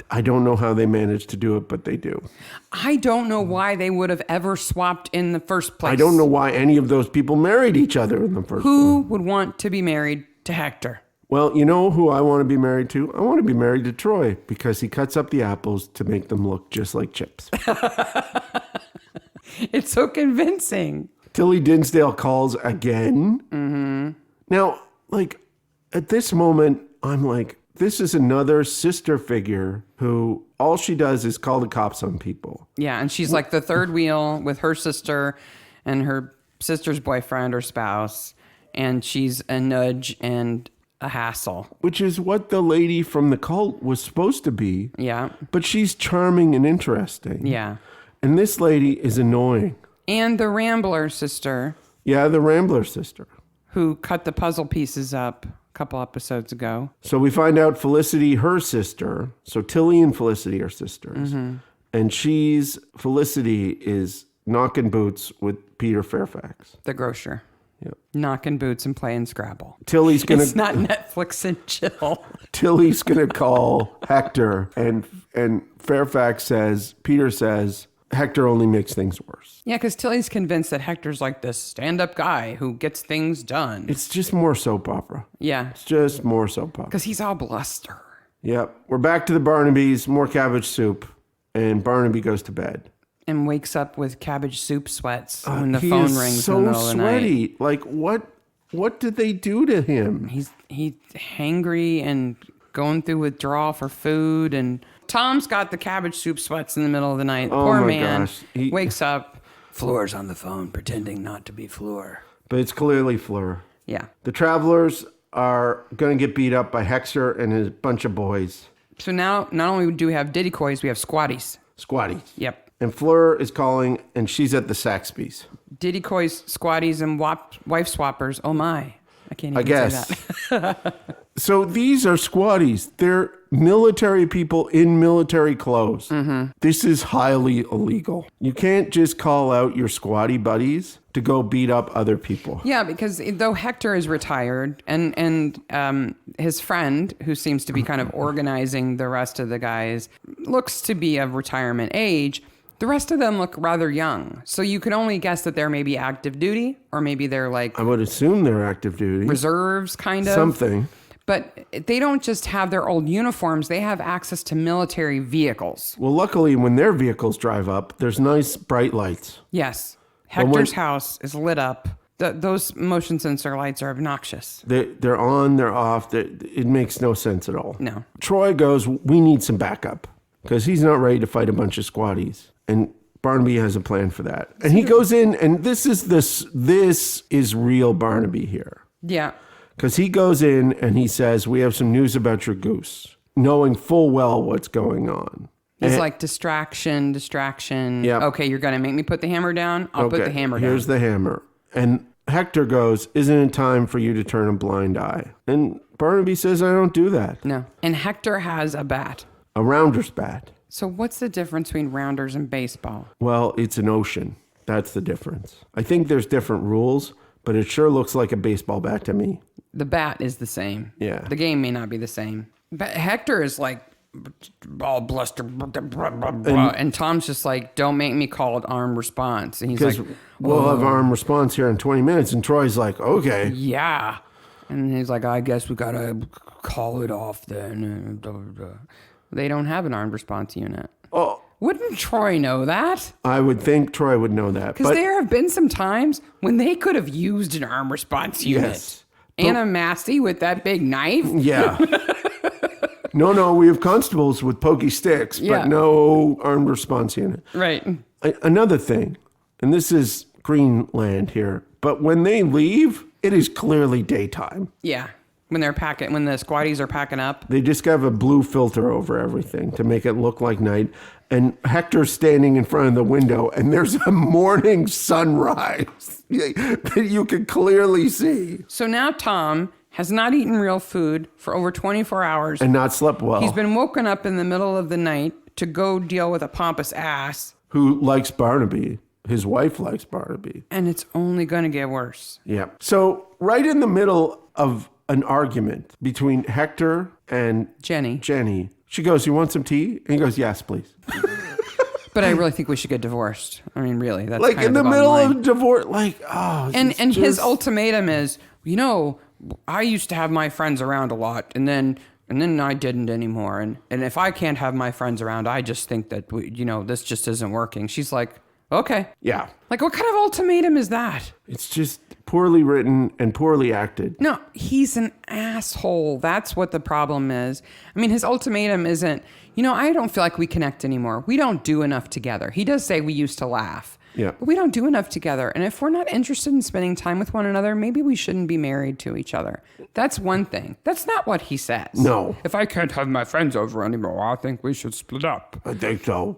[SPEAKER 2] I don't know how they managed to do it, but they do.
[SPEAKER 1] I don't know why they would have ever swapped in the first place.
[SPEAKER 2] I don't know why any of those people married each other in the first place.
[SPEAKER 1] Who would want to be married to Hector?
[SPEAKER 2] Well, you know who I want to be married to? I want to be married to Troy because he cuts up the apples to make them look just like chips.
[SPEAKER 1] It's so convincing.
[SPEAKER 2] Tilly Dinsdale calls again.
[SPEAKER 1] Mm-hmm.
[SPEAKER 2] Now, like, at this moment, I'm like, this is another sister figure who all she does is call the cops on people.
[SPEAKER 1] Yeah, and she's like the third wheel with her sister and her sister's boyfriend or spouse, and she's a nudge and a hassle.
[SPEAKER 2] Which is what the lady from the cult was supposed to be.
[SPEAKER 1] Yeah.
[SPEAKER 2] But she's charming and interesting.
[SPEAKER 1] Yeah.
[SPEAKER 2] And this lady is annoying.
[SPEAKER 1] And the Rambler sister.
[SPEAKER 2] Yeah, the Rambler sister.
[SPEAKER 1] Who cut the puzzle pieces up a couple episodes ago.
[SPEAKER 2] So we find out Felicity, her sister. So Tilly and Felicity are sisters. Mm-hmm. And Felicity is knocking boots with Peter Fairfax.
[SPEAKER 1] The grocer.
[SPEAKER 2] Yep.
[SPEAKER 1] Knocking boots and playing Scrabble.
[SPEAKER 2] Tilly's gonna.
[SPEAKER 1] It's not Netflix and chill.
[SPEAKER 2] Tilly's gonna call Hector, and Peter says, Hector only makes things worse.
[SPEAKER 1] Yeah, because Tilly's convinced that Hector's like this stand-up guy who gets things done.
[SPEAKER 2] It's just more soap opera.
[SPEAKER 1] Yeah.
[SPEAKER 2] It's just more soap opera.
[SPEAKER 1] Because he's all bluster.
[SPEAKER 2] Yep. We're back to the Barnabys, more cabbage soup, and Barnaby goes to bed.
[SPEAKER 1] And wakes up with cabbage soup sweats when the phone rings in the middle of the night.
[SPEAKER 2] He is so sweaty. Like, what did they do to him?
[SPEAKER 1] He's hangry and going through withdrawal for food. And Tom's got the cabbage soup sweats in the middle of the night.
[SPEAKER 2] Oh
[SPEAKER 1] Poor
[SPEAKER 2] my
[SPEAKER 1] man
[SPEAKER 2] gosh.
[SPEAKER 1] wakes up. Fleur's on the phone pretending not to be Fleur.
[SPEAKER 2] But it's clearly Fleur.
[SPEAKER 1] Yeah.
[SPEAKER 2] The travelers are going to get beat up by Hector and his bunch of boys.
[SPEAKER 1] So now, not only do we have Diddycoys, we have Squatties.
[SPEAKER 2] Squatties.
[SPEAKER 1] Yep.
[SPEAKER 2] And Fleur is calling, and she's at the Saxby's.
[SPEAKER 1] Diddycoys, Squatties, and wife swappers. Oh my. I can't even say that.
[SPEAKER 2] So these are squatties. They're military people in military clothes. Mm-hmm. This is highly illegal. You can't just call out your squatty buddies to go beat up other people.
[SPEAKER 1] Yeah, because though Hector is retired and his friend, who seems to be kind of organizing the rest of the guys, looks to be of retirement age, the rest of them look rather young. So you can only guess that they're maybe active duty, or maybe they're like...
[SPEAKER 2] I would assume they're active duty.
[SPEAKER 1] Reserves, kind of.
[SPEAKER 2] Something.
[SPEAKER 1] But they don't just have their old uniforms. They have access to military vehicles.
[SPEAKER 2] Well, luckily, when their vehicles drive up, there's nice bright lights.
[SPEAKER 1] Yes. Hector's house is lit up. Those motion sensor lights are obnoxious.
[SPEAKER 2] They're on, they're off. It makes no sense at all.
[SPEAKER 1] No.
[SPEAKER 2] Troy goes, we need some backup, because he's not ready to fight a bunch of squatties. And Barnaby has a plan for that. And he goes in, and this is real Barnaby here.
[SPEAKER 1] Yeah.
[SPEAKER 2] Because he goes in and he says, we have some news about your goose, knowing full well what's going on.
[SPEAKER 1] It's like distraction.
[SPEAKER 2] Yep.
[SPEAKER 1] Okay, you're going to make me put the hammer down? I'll put the hammer down.
[SPEAKER 2] Here's the hammer. And Hector goes, isn't it time for you to turn a blind eye? And Barnaby says, I don't do that.
[SPEAKER 1] No. And Hector has a bat.
[SPEAKER 2] A rounder's bat.
[SPEAKER 1] So what's the difference between rounders and baseball?
[SPEAKER 2] Well, it's an ocean. That's the difference. I think there's different rules, but it sure looks like a baseball bat to me.
[SPEAKER 1] The bat is the same.
[SPEAKER 2] Yeah.
[SPEAKER 1] The game may not be the same. But Hector is like all bluster. And Tom's just like, don't make me call it armed response. And he's like,
[SPEAKER 2] we'll have armed response here in 20 minutes. And Troy's like, okay.
[SPEAKER 1] Yeah. And he's like, I guess we got to call it off then. They don't have an armed response unit.
[SPEAKER 2] Oh.
[SPEAKER 1] Wouldn't Troy know that?
[SPEAKER 2] I would think Troy would know that.
[SPEAKER 1] Because there have been some times when they could have used an armed response unit.
[SPEAKER 2] Yes.
[SPEAKER 1] Anna Massey with that big knife?
[SPEAKER 2] Yeah. No, we have constables with pokey sticks, but no armed response unit.
[SPEAKER 1] Right.
[SPEAKER 2] Another thing, and this is Greenland here, but when they leave, it is clearly daytime.
[SPEAKER 1] Yeah. When the squatties are packing up.
[SPEAKER 2] They just have a blue filter over everything to make it look like night. And Hector's standing in front of the window, and there's a morning sunrise that you can clearly see.
[SPEAKER 1] So now Tom has not eaten real food for over 24 hours.
[SPEAKER 2] And not slept well.
[SPEAKER 1] He's been woken up in the middle of the night to go deal with a pompous ass.
[SPEAKER 2] Who likes Barnaby. His wife likes Barnaby.
[SPEAKER 1] And it's only going to get worse.
[SPEAKER 2] Yeah. So right in the middle of an argument between Hector and Jenny, she goes, you want some tea? And he goes, yes, please.
[SPEAKER 1] But I really think we should get divorced. I mean, really, that's
[SPEAKER 2] like
[SPEAKER 1] kind
[SPEAKER 2] in
[SPEAKER 1] of
[SPEAKER 2] the
[SPEAKER 1] bottom
[SPEAKER 2] middle
[SPEAKER 1] line.
[SPEAKER 2] of divorce, like, oh.
[SPEAKER 1] And his ultimatum is, I used to have my friends around a lot, and then I didn't anymore. And if I can't have my friends around, I just think that this just isn't working. She's like, okay.
[SPEAKER 2] Yeah.
[SPEAKER 1] Like, what kind of ultimatum is that?
[SPEAKER 2] It's just poorly written and poorly acted.
[SPEAKER 1] No, he's an asshole. That's what the problem is. I mean, his ultimatum isn't, I don't feel like we connect anymore. We don't do enough together. He does say we used to laugh.
[SPEAKER 2] Yeah.
[SPEAKER 1] But we don't do enough together. And if we're not interested in spending time with one another, maybe we shouldn't be married to each other. That's one thing. That's not what he says.
[SPEAKER 2] No.
[SPEAKER 1] If I can't have my friends over anymore, I think we should split up.
[SPEAKER 2] I think so.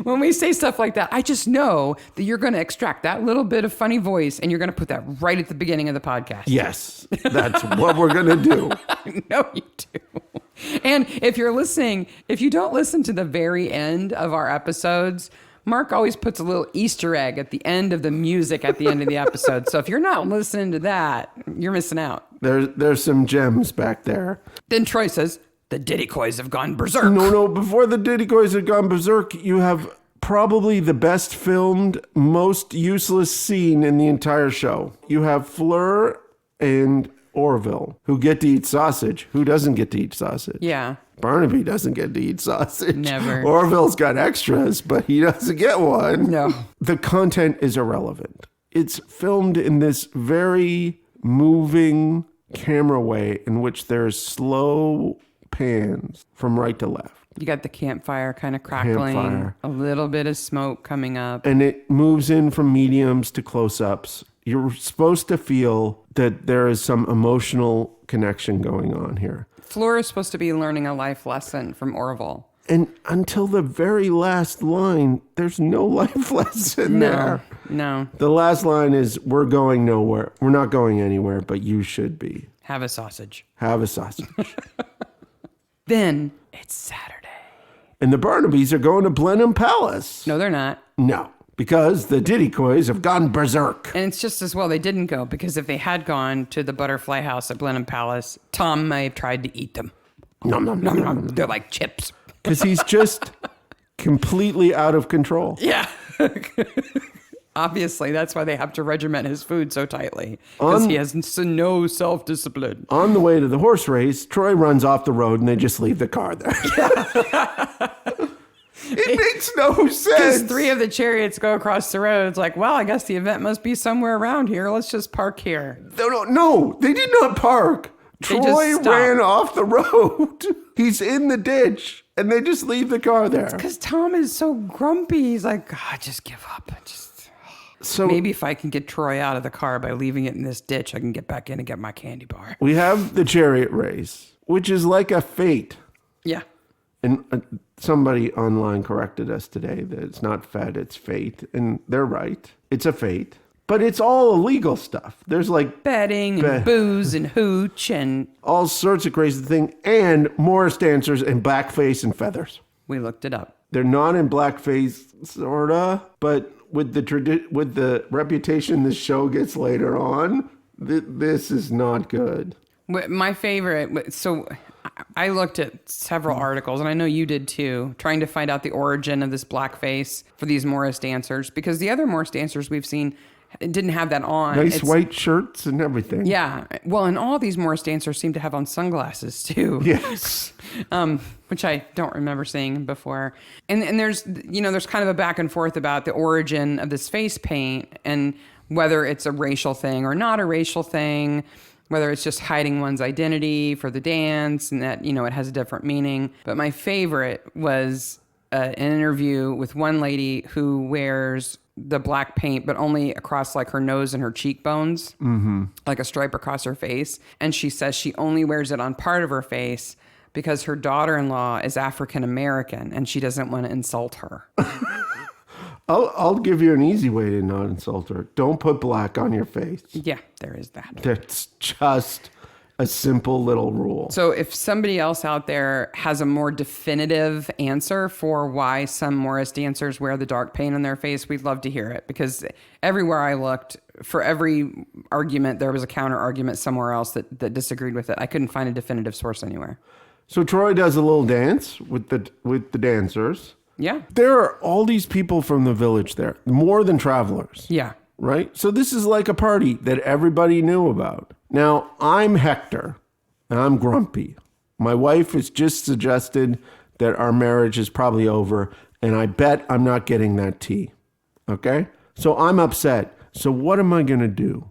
[SPEAKER 1] When we say stuff like that, I just know that you're going to extract that little bit of funny voice and you're going to put that right at the beginning of the podcast.
[SPEAKER 2] Yes, that's what we're going to do.
[SPEAKER 1] I know you do. And if you're listening, if you don't listen to the very end of our episodes, Mark always puts a little Easter egg at the end of the music at the end of the episode. So if you're not listening to that, you're missing out.
[SPEAKER 2] There's some gems back there.
[SPEAKER 1] Then Troy says, the Diddycoys have gone berserk.
[SPEAKER 2] No. Before the Diddycoys have gone berserk, you have probably the best filmed, most useless scene in the entire show. You have Fleur and Orville, who get to eat sausage. Who doesn't get to eat sausage?
[SPEAKER 1] Yeah.
[SPEAKER 2] Barnaby doesn't get to eat sausage.
[SPEAKER 1] Never.
[SPEAKER 2] Orville's got extras, but he doesn't get one.
[SPEAKER 1] No.
[SPEAKER 2] The content is irrelevant. It's filmed in this very moving camera way in which there's slow pans from right to left.
[SPEAKER 1] You got the campfire kind of crackling, a little bit of smoke coming up.
[SPEAKER 2] And it moves in from mediums to close-ups. You're supposed to feel that there is some emotional connection going on here.
[SPEAKER 1] Fleur is supposed to be learning a life lesson from Orville.
[SPEAKER 2] And until the very last line, there's no life lesson there.
[SPEAKER 1] No.
[SPEAKER 2] The last line is, we're going nowhere. We're not going anywhere, but you should be.
[SPEAKER 1] Have a sausage.
[SPEAKER 2] Have a sausage.
[SPEAKER 1] Then it's Saturday.
[SPEAKER 2] And the Barnabys are going to Blenheim Palace.
[SPEAKER 1] No, they're not.
[SPEAKER 2] No, because the Diddycoys have gone berserk.
[SPEAKER 1] And it's just as well they didn't go, because if they had gone to the butterfly house at Blenheim Palace, Tom may have tried to eat them.
[SPEAKER 2] Nom, nom, nom, nom, nom.
[SPEAKER 1] They're like chips.
[SPEAKER 2] Because he's just completely out of control.
[SPEAKER 1] Yeah. Obviously, that's why they have to regiment his food so tightly, because he has no self-discipline.
[SPEAKER 2] On the way to the horse race, Troy runs off the road and they just leave the car there. It makes no sense.
[SPEAKER 1] Because 3 of the chariots go across the road. It's like, well, I guess the event must be somewhere around here. Let's just park here.
[SPEAKER 2] No, they did not park. Troy ran off the road. He's in the ditch, and they just leave the car there.
[SPEAKER 1] Because Tom is so grumpy. He's like, just give up. So maybe if I can get Troy out of the car by leaving it in this ditch, I can get back in and get my candy bar.
[SPEAKER 2] We have the chariot race, which is like a fate.
[SPEAKER 1] Yeah.
[SPEAKER 2] And somebody online corrected us today that it's not fate, it's fate. And they're right. It's a fate. But it's all illegal stuff. There's like
[SPEAKER 1] betting and booze and hooch and
[SPEAKER 2] all sorts of crazy things. And Morris dancers in blackface and feathers.
[SPEAKER 1] We looked it up.
[SPEAKER 2] They're not in blackface, sorta, but with the reputation this show gets later on, this is not good.
[SPEAKER 1] My favorite, so I looked at several articles, and I know you did too, trying to find out the origin of this blackface for these Morris dancers, because the other Morris dancers we've seen didn't have that on.
[SPEAKER 2] Nice white shirts and everything.
[SPEAKER 1] Yeah. Well, and all these Morris dancers seem to have on sunglasses too.
[SPEAKER 2] Yes.
[SPEAKER 1] Which I don't remember seeing before. And there's kind of a back and forth about the origin of this face paint and whether it's a racial thing or not a racial thing, whether it's just hiding one's identity for the dance and that, it has a different meaning. But my favorite was an interview with one lady who wears the black paint, but only across like her nose and her cheekbones, like a stripe across her face. And she says she only wears it on part of her face because her daughter-in-law is African American and she doesn't want to insult her.
[SPEAKER 2] I'll give you an easy way to not insult her. Don't put black on your face.
[SPEAKER 1] Yeah, there is that.
[SPEAKER 2] That's just a simple little rule.
[SPEAKER 1] So if somebody else out there has a more definitive answer for why some Morris dancers wear the dark paint on their face, we'd love to hear it, because everywhere I looked, for every argument, there was a counter argument somewhere else that disagreed with it. I couldn't find a definitive source anywhere.
[SPEAKER 2] So Troy does a little dance with the dancers.
[SPEAKER 1] Yeah.
[SPEAKER 2] There are all these people from the village there, more than travelers.
[SPEAKER 1] Yeah.
[SPEAKER 2] Right? So this is like a party that everybody knew about. Now, I'm Hector, and I'm grumpy. My wife has just suggested that our marriage is probably over, and I bet I'm not getting that tea. Okay? So I'm upset. So what am I going to do?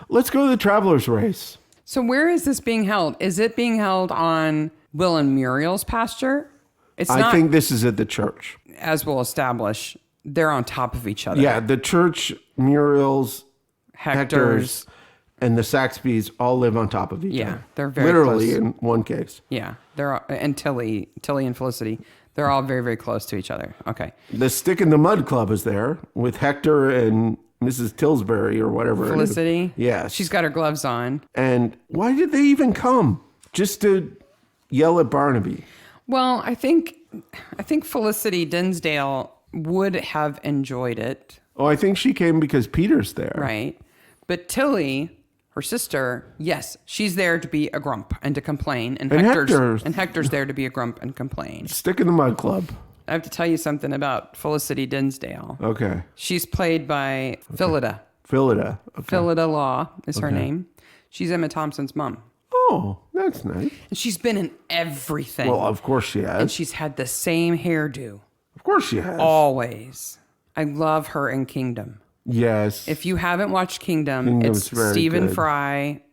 [SPEAKER 2] Let's go to the Traveler's Race.
[SPEAKER 1] So where is this being held? Is it being held on Will and Muriel's pasture? It's
[SPEAKER 2] I
[SPEAKER 1] not,
[SPEAKER 2] think this is at the church.
[SPEAKER 1] as we'll establish, they're on top of each other.
[SPEAKER 2] Yeah, the church, Muriel's, Hector's, and the Saxbys all live on top of each other.
[SPEAKER 1] They're very
[SPEAKER 2] literally
[SPEAKER 1] close.
[SPEAKER 2] in one case.
[SPEAKER 1] Yeah, and Tilly and Felicity, they're all very, very close to each other. Okay.
[SPEAKER 2] The Stick in the Mud Club is there with Hector and Mrs. Tillsbury or whatever.
[SPEAKER 1] Felicity.
[SPEAKER 2] Yes.
[SPEAKER 1] She's got her gloves on.
[SPEAKER 2] And why did they even come? Just to yell at Barnaby.
[SPEAKER 1] Well, I think Felicity Dinsdale would have enjoyed it.
[SPEAKER 2] Oh, I think she came because Peter's there.
[SPEAKER 1] Right. But Tilly, her sister, yes, she's there to be a grump and to complain. And Hector's there to be a grump and complain.
[SPEAKER 2] Stick in the Mud Club.
[SPEAKER 1] I have to tell you something about Felicity Dinsdale.
[SPEAKER 2] Okay.
[SPEAKER 1] She's played by Phillida.
[SPEAKER 2] Phillida. Okay.
[SPEAKER 1] Phillida Law is her name. She's Emma Thompson's mom.
[SPEAKER 2] Oh, that's nice.
[SPEAKER 1] And she's been in everything.
[SPEAKER 2] Well, of course she has.
[SPEAKER 1] And she's had the same hairdo.
[SPEAKER 2] Of course she has.
[SPEAKER 1] Always. I love her in Kingdom.
[SPEAKER 2] Yes.
[SPEAKER 1] If you haven't watched Kingdom,
[SPEAKER 2] Kingdom's
[SPEAKER 1] it's
[SPEAKER 2] very
[SPEAKER 1] Stephen
[SPEAKER 2] good.
[SPEAKER 1] Fry.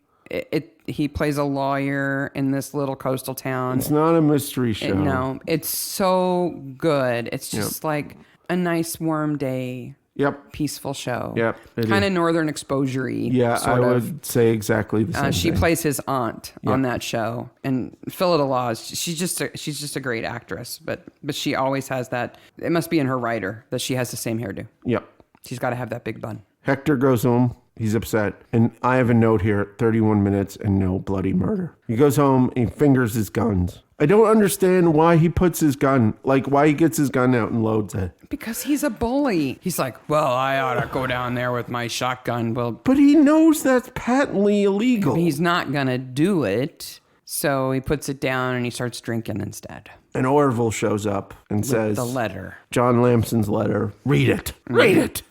[SPEAKER 1] He plays a lawyer in this little coastal town.
[SPEAKER 2] It's not a mystery show.
[SPEAKER 1] No, it's so good. It's just like a nice warm day.
[SPEAKER 2] Yep.
[SPEAKER 1] Peaceful show.
[SPEAKER 2] Yep, it
[SPEAKER 1] Kind
[SPEAKER 2] is.
[SPEAKER 1] of Northern Exposure-y.
[SPEAKER 2] Yeah,
[SPEAKER 1] sort
[SPEAKER 2] I
[SPEAKER 1] of.
[SPEAKER 2] would say exactly the same
[SPEAKER 1] She
[SPEAKER 2] thing.
[SPEAKER 1] plays his aunt on that show, and Phillida Law she's just a great actress, but she always has that. It must be in her writer that she has the same hairdo.
[SPEAKER 2] Yep.
[SPEAKER 1] She's got to have that big bun.
[SPEAKER 2] Hector goes home. He's upset. And I have a note here, 31 minutes and no bloody murder. He goes home, he fingers his guns. I don't understand why he puts his gun, like why he gets his gun out and loads it.
[SPEAKER 1] Because he's a bully. He's like, well, I ought to go down there with my shotgun. Well,
[SPEAKER 2] But he knows that's patently illegal.
[SPEAKER 1] he's not going to do it. So he puts it down and he starts drinking instead.
[SPEAKER 2] And Orville shows up and says,
[SPEAKER 1] The letter.
[SPEAKER 2] John Lamson's letter, read it. Read it.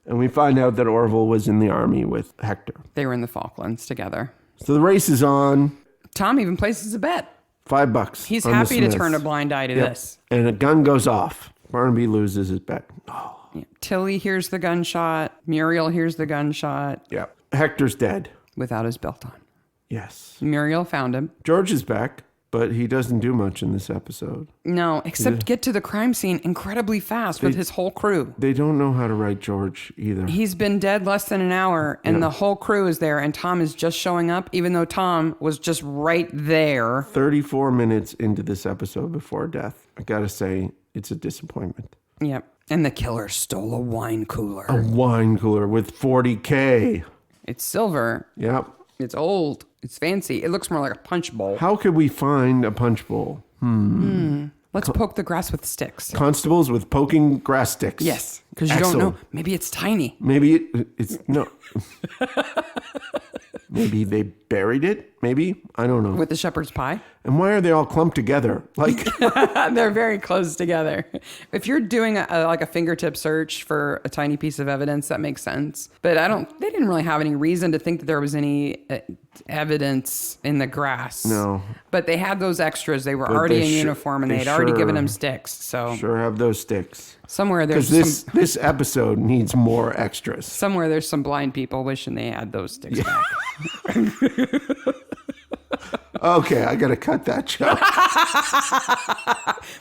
[SPEAKER 2] And we find out that Orville was in the army with Hector.
[SPEAKER 1] They were in the Falklands together.
[SPEAKER 2] So the race is on.
[SPEAKER 1] Tom even places a bet.
[SPEAKER 2] $5.
[SPEAKER 1] He's
[SPEAKER 2] on the
[SPEAKER 1] happy to
[SPEAKER 2] Smiths.
[SPEAKER 1] turn a blind eye to
[SPEAKER 2] Yep.
[SPEAKER 1] this.
[SPEAKER 2] And a gun goes off. Barnaby loses his bet. Oh,
[SPEAKER 1] Yeah. Tilly hears the gunshot. Muriel hears the gunshot
[SPEAKER 2] yeah. Hector's dead.
[SPEAKER 1] without his belt on.
[SPEAKER 2] Yes.
[SPEAKER 1] Muriel found him.
[SPEAKER 2] George is back, but he doesn't do much in this episode.
[SPEAKER 1] No, except get to the crime scene incredibly fast with his whole crew.
[SPEAKER 2] They don't know how to write George either.
[SPEAKER 1] He's been dead less than an hour, and the whole crew is there, and Tom is just showing up, even though Tom was just right there.
[SPEAKER 2] 34 minutes into this episode before death. I gotta say, it's a disappointment.
[SPEAKER 1] Yep. And the killer stole a wine cooler.
[SPEAKER 2] A wine cooler with 40K.
[SPEAKER 1] It's silver.
[SPEAKER 2] Yep.
[SPEAKER 1] It's old. It's fancy. It looks more like a punch bowl.
[SPEAKER 2] How could we find a punch bowl?
[SPEAKER 1] Let's poke the grass with sticks.
[SPEAKER 2] Constables with poking grass sticks.
[SPEAKER 1] Yes, because you don't
[SPEAKER 2] Excellent.
[SPEAKER 1] know. Maybe it's tiny.
[SPEAKER 2] Maybe it's no. Maybe they buried it. Maybe I don't know.
[SPEAKER 1] With the shepherd's pie.
[SPEAKER 2] And why are they all clumped together? Like
[SPEAKER 1] They're very close together. If you're doing like a fingertip search for a tiny piece of evidence, that makes sense. But they didn't really have any reason to think that there was any evidence in the grass.
[SPEAKER 2] No.
[SPEAKER 1] But they had those extras. They were
[SPEAKER 2] But
[SPEAKER 1] already
[SPEAKER 2] they
[SPEAKER 1] in
[SPEAKER 2] sh-
[SPEAKER 1] uniform and
[SPEAKER 2] they
[SPEAKER 1] they'd already given
[SPEAKER 2] sure-
[SPEAKER 1] them sticks. So
[SPEAKER 2] sure have those sticks.
[SPEAKER 1] somewhere there's
[SPEAKER 2] Because this episode needs more extras.
[SPEAKER 1] somewhere there's some blind people wishing they had those sticks back.
[SPEAKER 2] Okay, I gotta cut that joke.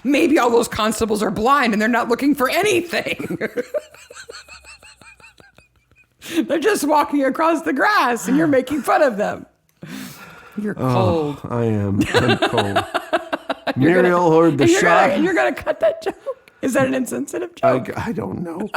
[SPEAKER 1] Maybe all those constables are blind and they're not looking for anything. They're just walking across the grass and you're making fun of them. You're cold.
[SPEAKER 2] I am. I'm cold. Muriel heard the shot.
[SPEAKER 1] And you're going to cut that joke? Is that an insensitive joke?
[SPEAKER 2] I don't know.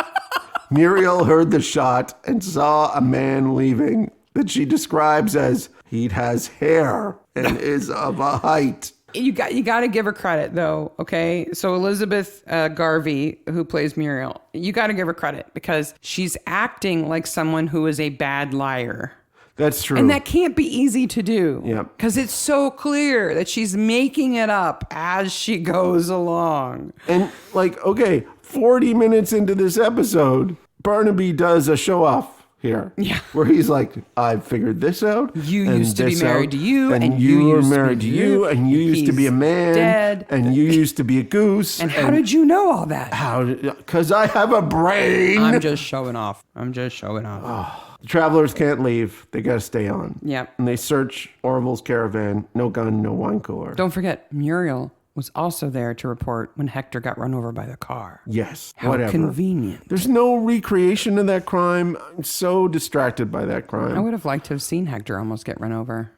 [SPEAKER 2] Muriel heard the shot and saw a man leaving that she describes as he has hair and is of a height.
[SPEAKER 1] You got to give her credit though, okay? So Elizabeth Garvey, who plays Muriel, you got to give her credit because she's acting like someone who is a bad liar.
[SPEAKER 2] That's true.
[SPEAKER 1] And that can't be easy to do.
[SPEAKER 2] Yep.
[SPEAKER 1] Because it's so clear that she's making it up as she goes along.
[SPEAKER 2] And like, okay, 40 minutes into this episode, Barnaby does a show off. here.
[SPEAKER 1] Yeah.
[SPEAKER 2] Where he's like, I figured this out.
[SPEAKER 1] You
[SPEAKER 2] and
[SPEAKER 1] used to be
[SPEAKER 2] this
[SPEAKER 1] married
[SPEAKER 2] out,
[SPEAKER 1] to you,
[SPEAKER 2] and
[SPEAKER 1] you
[SPEAKER 2] you were
[SPEAKER 1] used to
[SPEAKER 2] married
[SPEAKER 1] be
[SPEAKER 2] to you, and you used to be a
[SPEAKER 1] he's
[SPEAKER 2] man,
[SPEAKER 1] dead.
[SPEAKER 2] and you used to be a goose.
[SPEAKER 1] And how did you know all that?
[SPEAKER 2] How? Because I have a brain.
[SPEAKER 1] I'm just showing off.
[SPEAKER 2] The travelers can't leave. They got to stay on.
[SPEAKER 1] Yep.
[SPEAKER 2] And they search Orville's caravan. No gun, no wine cooler.
[SPEAKER 1] Don't forget, Muriel was also there to report when Hector got run over by the car.
[SPEAKER 2] Yes.
[SPEAKER 1] How
[SPEAKER 2] whatever.
[SPEAKER 1] convenient.
[SPEAKER 2] There's no recreation of that crime. I'm so distracted by that crime.
[SPEAKER 1] I would have liked to have seen Hector almost get run over.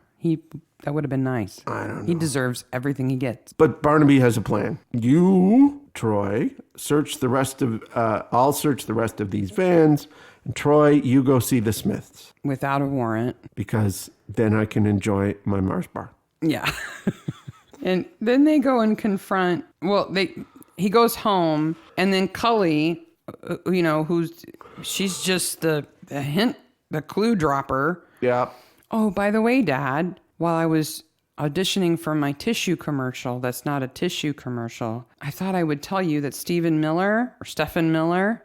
[SPEAKER 1] That would have been nice.
[SPEAKER 2] I don't know.
[SPEAKER 1] He deserves everything he gets.
[SPEAKER 2] But Barnaby has a plan. You, Troy, search the rest of. I'll search the rest of these vans, and Troy, you go see the Smiths
[SPEAKER 1] Without a warrant.
[SPEAKER 2] because then I can enjoy my Mars bar.
[SPEAKER 1] Yeah. And then they go and confront. Well, he goes home, and then Cully, she's just the clue dropper.
[SPEAKER 2] Yeah.
[SPEAKER 1] Oh, by the way, Dad, while I was auditioning for my tissue commercial, that's not a tissue commercial, I thought I would tell you that Stephen Miller,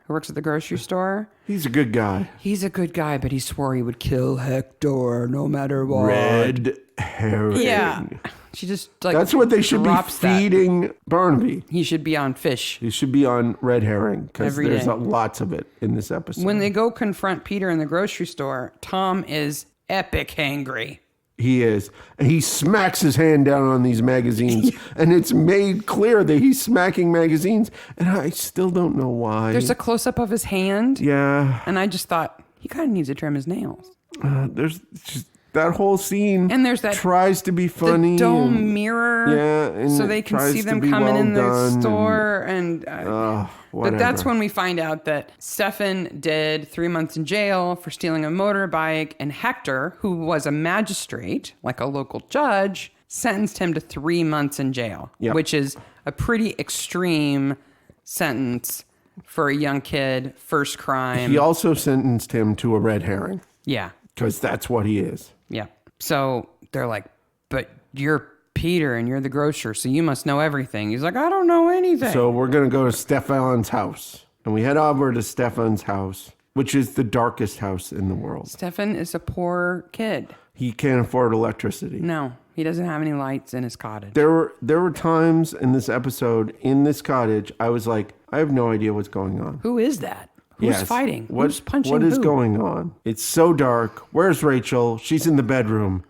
[SPEAKER 1] who works at the grocery store,
[SPEAKER 2] He's a good guy.
[SPEAKER 1] he's a good guy, but he swore he would kill Hector no matter what.
[SPEAKER 2] Red herring.
[SPEAKER 1] Yeah. She just
[SPEAKER 2] That's what they should be
[SPEAKER 1] drops that.
[SPEAKER 2] feeding Barnaby.
[SPEAKER 1] He should be on fish.
[SPEAKER 2] He should be on red herring because
[SPEAKER 1] Every
[SPEAKER 2] there's
[SPEAKER 1] day.
[SPEAKER 2] lots of it in this episode.
[SPEAKER 1] When they go confront Peter in the grocery store, Tom is epic hangry.
[SPEAKER 2] He is. And he smacks his hand down on these magazines. And it's made clear that he's smacking magazines. And I still don't know why.
[SPEAKER 1] There's a close-up of his hand.
[SPEAKER 2] Yeah.
[SPEAKER 1] And I just thought, he kind of needs to trim his nails.
[SPEAKER 2] There's just that whole scene.
[SPEAKER 1] And there's that
[SPEAKER 2] tries to be funny.
[SPEAKER 1] The dome
[SPEAKER 2] and-
[SPEAKER 1] mirror.
[SPEAKER 2] Yeah, and
[SPEAKER 1] so
[SPEAKER 2] it
[SPEAKER 1] they can
[SPEAKER 2] tries
[SPEAKER 1] see
[SPEAKER 2] to
[SPEAKER 1] them
[SPEAKER 2] be
[SPEAKER 1] coming
[SPEAKER 2] well
[SPEAKER 1] in the
[SPEAKER 2] done
[SPEAKER 1] store. And but that's
[SPEAKER 2] whatever.
[SPEAKER 1] when we find out that Stefan did 3 months in jail for stealing a motorbike. And Hector, who was a magistrate, like a local judge, sentenced him to 3 months in jail,
[SPEAKER 2] Yep.
[SPEAKER 1] which is a pretty extreme sentence for a young kid, first crime.
[SPEAKER 2] He also sentenced him to a red herring
[SPEAKER 1] Yeah.
[SPEAKER 2] because that's what he is.
[SPEAKER 1] Yeah. So they're like, but you're Peter and you're the grocer, so you must know everything. He's like, I don't know anything.
[SPEAKER 2] So we're going to go to Stefan's house. And we head over to Stefan's house, which is the darkest house in the world.
[SPEAKER 1] Stefan is a poor kid.
[SPEAKER 2] He can't afford electricity.
[SPEAKER 1] No, he doesn't have any lights in his cottage.
[SPEAKER 2] There were times in this episode, in this cottage, I was like, I have no idea what's going on.
[SPEAKER 1] Who is that? Who's
[SPEAKER 2] Yes.
[SPEAKER 1] fighting?
[SPEAKER 2] What-
[SPEAKER 1] Who's punching
[SPEAKER 2] What is
[SPEAKER 1] who?
[SPEAKER 2] going on? It's so dark. Where's Rachel? She's in the bedroom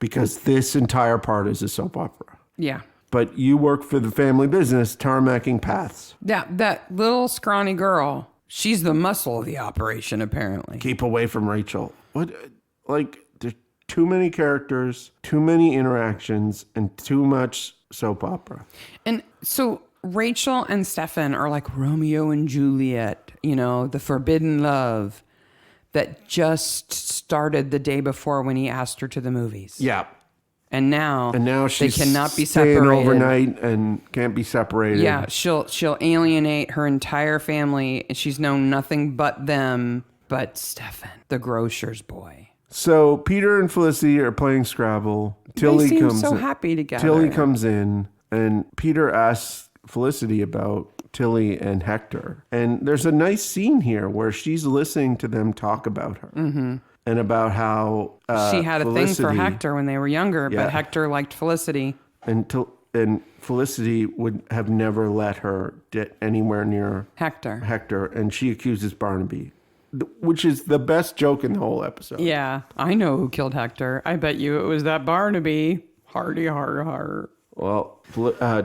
[SPEAKER 2] because this entire part is a soap opera.
[SPEAKER 1] Yeah.
[SPEAKER 2] But you work for the family business, tarmacking paths.
[SPEAKER 1] Yeah, that little scrawny girl, she's the muscle of the operation, apparently.
[SPEAKER 2] Keep away from Rachel. What? Like, there's too many characters, too many interactions, and too much soap opera.
[SPEAKER 1] And so Rachel and Stefan are like Romeo and Juliet, the forbidden love that just started the day before when he asked her to the movies.
[SPEAKER 2] Yeah.
[SPEAKER 1] And now
[SPEAKER 2] She's
[SPEAKER 1] they cannot be
[SPEAKER 2] staying
[SPEAKER 1] separated.
[SPEAKER 2] overnight and can't be separated.
[SPEAKER 1] Yeah, she'll alienate her entire family. And she's known nothing but them, but Stefan, the grocer's boy.
[SPEAKER 2] So Peter and Felicity are playing Scrabble. Tilly
[SPEAKER 1] they seem
[SPEAKER 2] comes
[SPEAKER 1] so
[SPEAKER 2] in.
[SPEAKER 1] happy together.
[SPEAKER 2] Tilly comes in, and Peter asks Felicity about Tilly and Hector. And there's a nice scene here where she's listening to them talk about her. Mm-hmm. And about how
[SPEAKER 1] She had a thing for
[SPEAKER 2] Felicity-
[SPEAKER 1] Hector when they were younger,
[SPEAKER 2] Yeah.
[SPEAKER 1] but Hector liked Felicity.
[SPEAKER 2] And Felicity would have never let her get anywhere near
[SPEAKER 1] Hector.
[SPEAKER 2] And she accuses Barnaby, which is the best joke in the whole episode.
[SPEAKER 1] Yeah, I know who killed Hector. I bet you it was that Barnaby. Hardy, har.
[SPEAKER 2] Well,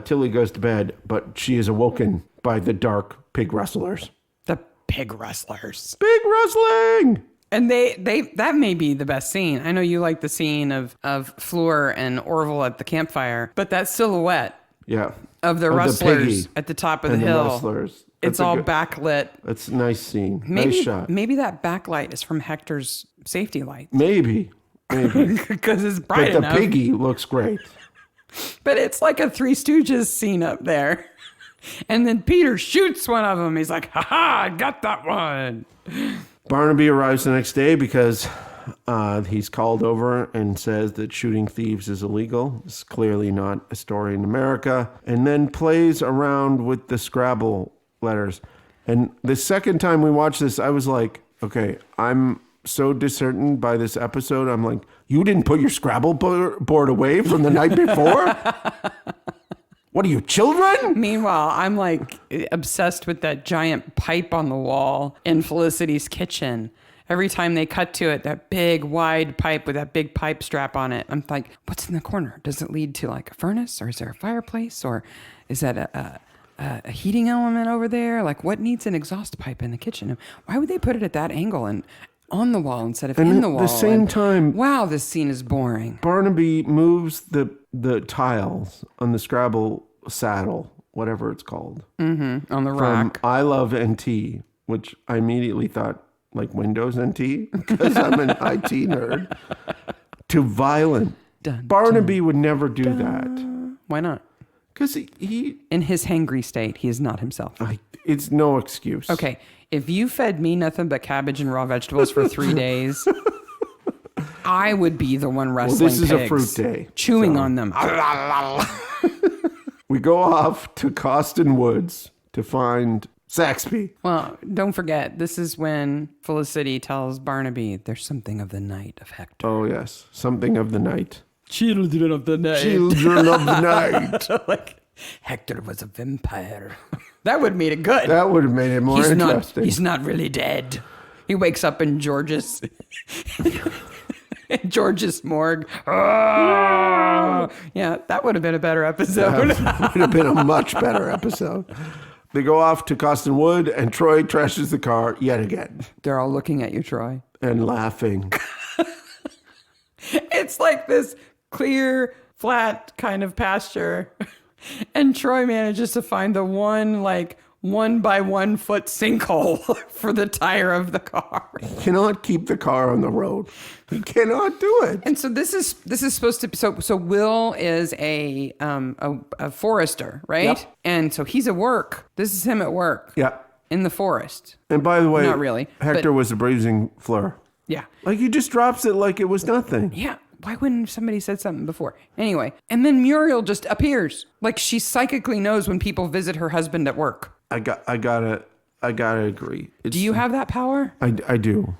[SPEAKER 2] Tilly goes to bed, but she is awoken by the dark pig rustlers.
[SPEAKER 1] The pig rustlers.
[SPEAKER 2] Pig rustling!
[SPEAKER 1] And that may be the best scene. I know you like the scene of Fleur and Orville at the campfire, but that silhouette
[SPEAKER 2] Yeah.
[SPEAKER 1] of the rustlers
[SPEAKER 2] piggy
[SPEAKER 1] at the top of the
[SPEAKER 2] and
[SPEAKER 1] hill.
[SPEAKER 2] rustlers.
[SPEAKER 1] It's
[SPEAKER 2] That's a
[SPEAKER 1] all
[SPEAKER 2] good-
[SPEAKER 1] backlit.
[SPEAKER 2] That's a nice scene.
[SPEAKER 1] Maybe,
[SPEAKER 2] nice shot.
[SPEAKER 1] Maybe that backlight is from Hector's safety light
[SPEAKER 2] Maybe.
[SPEAKER 1] because it's bright
[SPEAKER 2] But the
[SPEAKER 1] enough.
[SPEAKER 2] piggy looks great.
[SPEAKER 1] But it's like a Three Stooges scene up there. And then Peter shoots one of them. He's like, "Ha ha! I got that one."
[SPEAKER 2] Barnaby arrives the next day because he's called over and says that shooting thieves is illegal. It's clearly not a story in America. And then plays around with the Scrabble letters. And the second time we watched this, I was like, okay, I'm so disheartened by this episode. I'm like, you didn't put your Scrabble board away from the night before? What are you, children?
[SPEAKER 1] Meanwhile, I'm like obsessed with that giant pipe on the wall in Felicity's kitchen. Every time they cut to it, that big wide pipe with that big pipe strap on it, I'm like, what's in the corner? Does it lead to like a furnace, or is there a fireplace, or is that a heating element over there? Like, what needs an exhaust pipe in the kitchen? Why would they put it at that angle and on the wall instead of in the wall?
[SPEAKER 2] At the same time,
[SPEAKER 1] wow, this scene is boring.
[SPEAKER 2] Barnaby moves the tiles on the Scrabble saddle, whatever it's called,
[SPEAKER 1] on the
[SPEAKER 2] from
[SPEAKER 1] rack.
[SPEAKER 2] I Love NT, which I immediately thought like Windows NT because I'm an IT nerd, to violent. Barnaby would never do that.
[SPEAKER 1] Why not?
[SPEAKER 2] Because he
[SPEAKER 1] In his hangry state, he is not himself.
[SPEAKER 2] it's no excuse.
[SPEAKER 1] Okay, if you fed me nothing but cabbage and raw vegetables for 3 days, I would be the one wrestling
[SPEAKER 2] this is
[SPEAKER 1] pigs,
[SPEAKER 2] a fruit day,
[SPEAKER 1] chewing on them.
[SPEAKER 2] We go off to Coston Woods to find Saxby.
[SPEAKER 1] Well, don't forget, this is when Felicity tells Barnaby there's something of the night of Hector.
[SPEAKER 2] Oh, yes. Something of the night.
[SPEAKER 1] Children of the night.
[SPEAKER 2] Children of the night.
[SPEAKER 1] Like, Hector was a vampire. That would have made it good.
[SPEAKER 2] That would have made it more interesting.
[SPEAKER 1] He's not really dead. He wakes up in George's morgue. Oh! Yeah, that would have been a better episode.
[SPEAKER 2] That would have been a much better episode. They go off to Coston Wood, and Troy trashes the car yet again.
[SPEAKER 1] They're all looking at you, Troy.
[SPEAKER 2] And laughing.
[SPEAKER 1] It's like this clear, flat kind of pasture. And Troy manages to find the one, like, 1 by 1 foot sinkhole for the tire of the car.
[SPEAKER 2] He cannot keep the car on the road. He cannot do it.
[SPEAKER 1] And so this is supposed to be, so Will is a forester, right?
[SPEAKER 2] Yep.
[SPEAKER 1] And so he's at work. This is him at work.
[SPEAKER 2] Yeah.
[SPEAKER 1] In the forest.
[SPEAKER 2] And by the way,
[SPEAKER 1] Not really,
[SPEAKER 2] Hector
[SPEAKER 1] but-
[SPEAKER 2] was a bruising Fleur.
[SPEAKER 1] Yeah.
[SPEAKER 2] Like, he just drops it like it was nothing.
[SPEAKER 1] Yeah. Why wouldn't somebody said something before? Anyway, and then Muriel just appears. Like, she psychically knows when people visit her husband at work.
[SPEAKER 2] I gotta agree.
[SPEAKER 1] Do you have that power?
[SPEAKER 2] I do.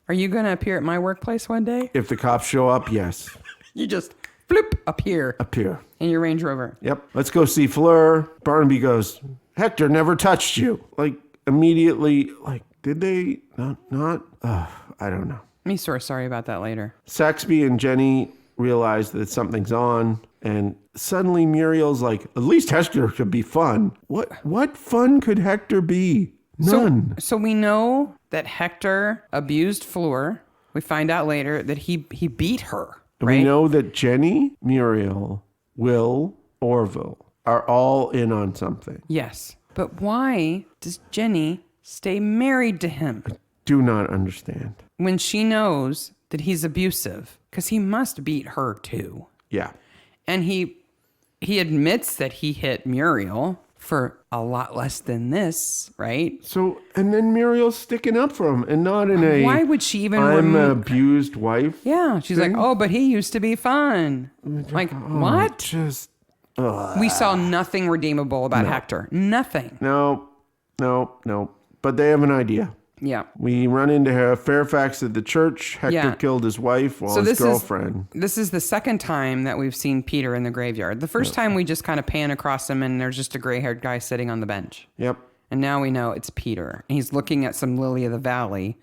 [SPEAKER 1] Are you going to appear at my workplace one day?
[SPEAKER 2] If the cops show up, yes.
[SPEAKER 1] You just flip appear
[SPEAKER 2] Appear.
[SPEAKER 1] in your Range Rover.
[SPEAKER 2] Yep. Let's go see Fleur. Barnaby goes, Hector never touched you. Like, immediately, like, did they not? I don't know.
[SPEAKER 1] Me sort of sorry about that later.
[SPEAKER 2] Saxby and Jenny realize that something's on, and suddenly Muriel's like, at least Hector could be fun. What fun could Hector be? None.
[SPEAKER 1] So we know that Hector abused Fleur. We find out later that he beat her,
[SPEAKER 2] And
[SPEAKER 1] right?
[SPEAKER 2] we know that Jenny, Muriel, Will, Orville are all in on something.
[SPEAKER 1] Yes. But why does Jenny stay married to him
[SPEAKER 2] Do not understand.
[SPEAKER 1] when she knows that he's abusive? Because he must beat her too.
[SPEAKER 2] Yeah.
[SPEAKER 1] And he admits that he hit Muriel for a lot less than this, right?
[SPEAKER 2] So, and then Muriel's sticking up for him, and not in a,
[SPEAKER 1] Why would she even
[SPEAKER 2] I'm an abused wife.
[SPEAKER 1] Yeah, she's like, oh, but he used to be fun. Like, what?
[SPEAKER 2] Just,
[SPEAKER 1] We saw nothing redeemable about Hector. Nothing.
[SPEAKER 2] no. But they have an idea.
[SPEAKER 1] Yeah.
[SPEAKER 2] We run into Fairfax at the church. Hector
[SPEAKER 1] Yeah.
[SPEAKER 2] killed his wife while
[SPEAKER 1] So
[SPEAKER 2] his
[SPEAKER 1] this
[SPEAKER 2] girlfriend.
[SPEAKER 1] This is the second time that we've seen Peter in the graveyard. The first time we just kind of pan across him and there's just a gray-haired guy sitting on the bench.
[SPEAKER 2] Yep.
[SPEAKER 1] And now we know it's Peter. And he's looking at some lily of the valley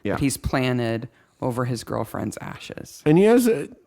[SPEAKER 2] Yeah.
[SPEAKER 1] that he's planted over his girlfriend's ashes.
[SPEAKER 2] And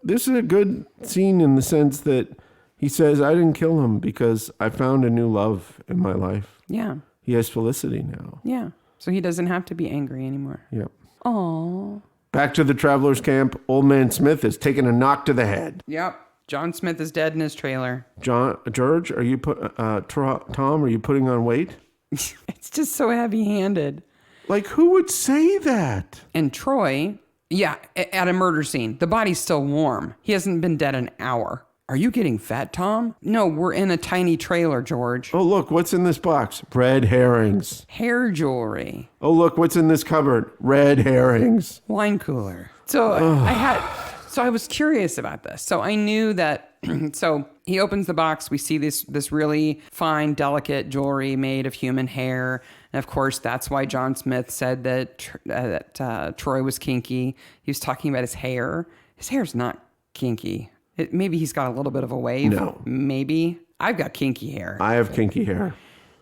[SPEAKER 2] this is a good scene in the sense that he says, I didn't kill him because I found a new love in my life.
[SPEAKER 1] Yeah.
[SPEAKER 2] He has Felicity now.
[SPEAKER 1] Yeah. So he doesn't have to be angry anymore.
[SPEAKER 2] Yep.
[SPEAKER 1] Aww.
[SPEAKER 2] Back to the traveler's camp. Old man Smith has taken a knock to the head.
[SPEAKER 1] Yep. John Smith is dead in his trailer.
[SPEAKER 2] George, are you Tom, are you putting on weight?
[SPEAKER 1] It's just so heavy-handed.
[SPEAKER 2] Like, who would say that?
[SPEAKER 1] And Troy, yeah, at a murder scene, the body's still warm. He hasn't been dead an hour. Are you getting fat, Tom? No, we're in a tiny trailer, George.
[SPEAKER 2] Oh, look, what's in this box? Red herrings.
[SPEAKER 1] Hair jewelry.
[SPEAKER 2] Oh, look, what's in this cupboard? Red herrings.
[SPEAKER 1] Wine cooler. So I was curious about this. So I knew that, so he opens the box. We see this really fine, delicate jewelry made of human hair. And of course, that's why John Smith said that Troy was kinky. He was talking about his hair. His hair's not kinky. Maybe he's got a little bit of a wave.
[SPEAKER 2] No.
[SPEAKER 1] Maybe. I've got kinky hair.
[SPEAKER 2] I have kinky hair.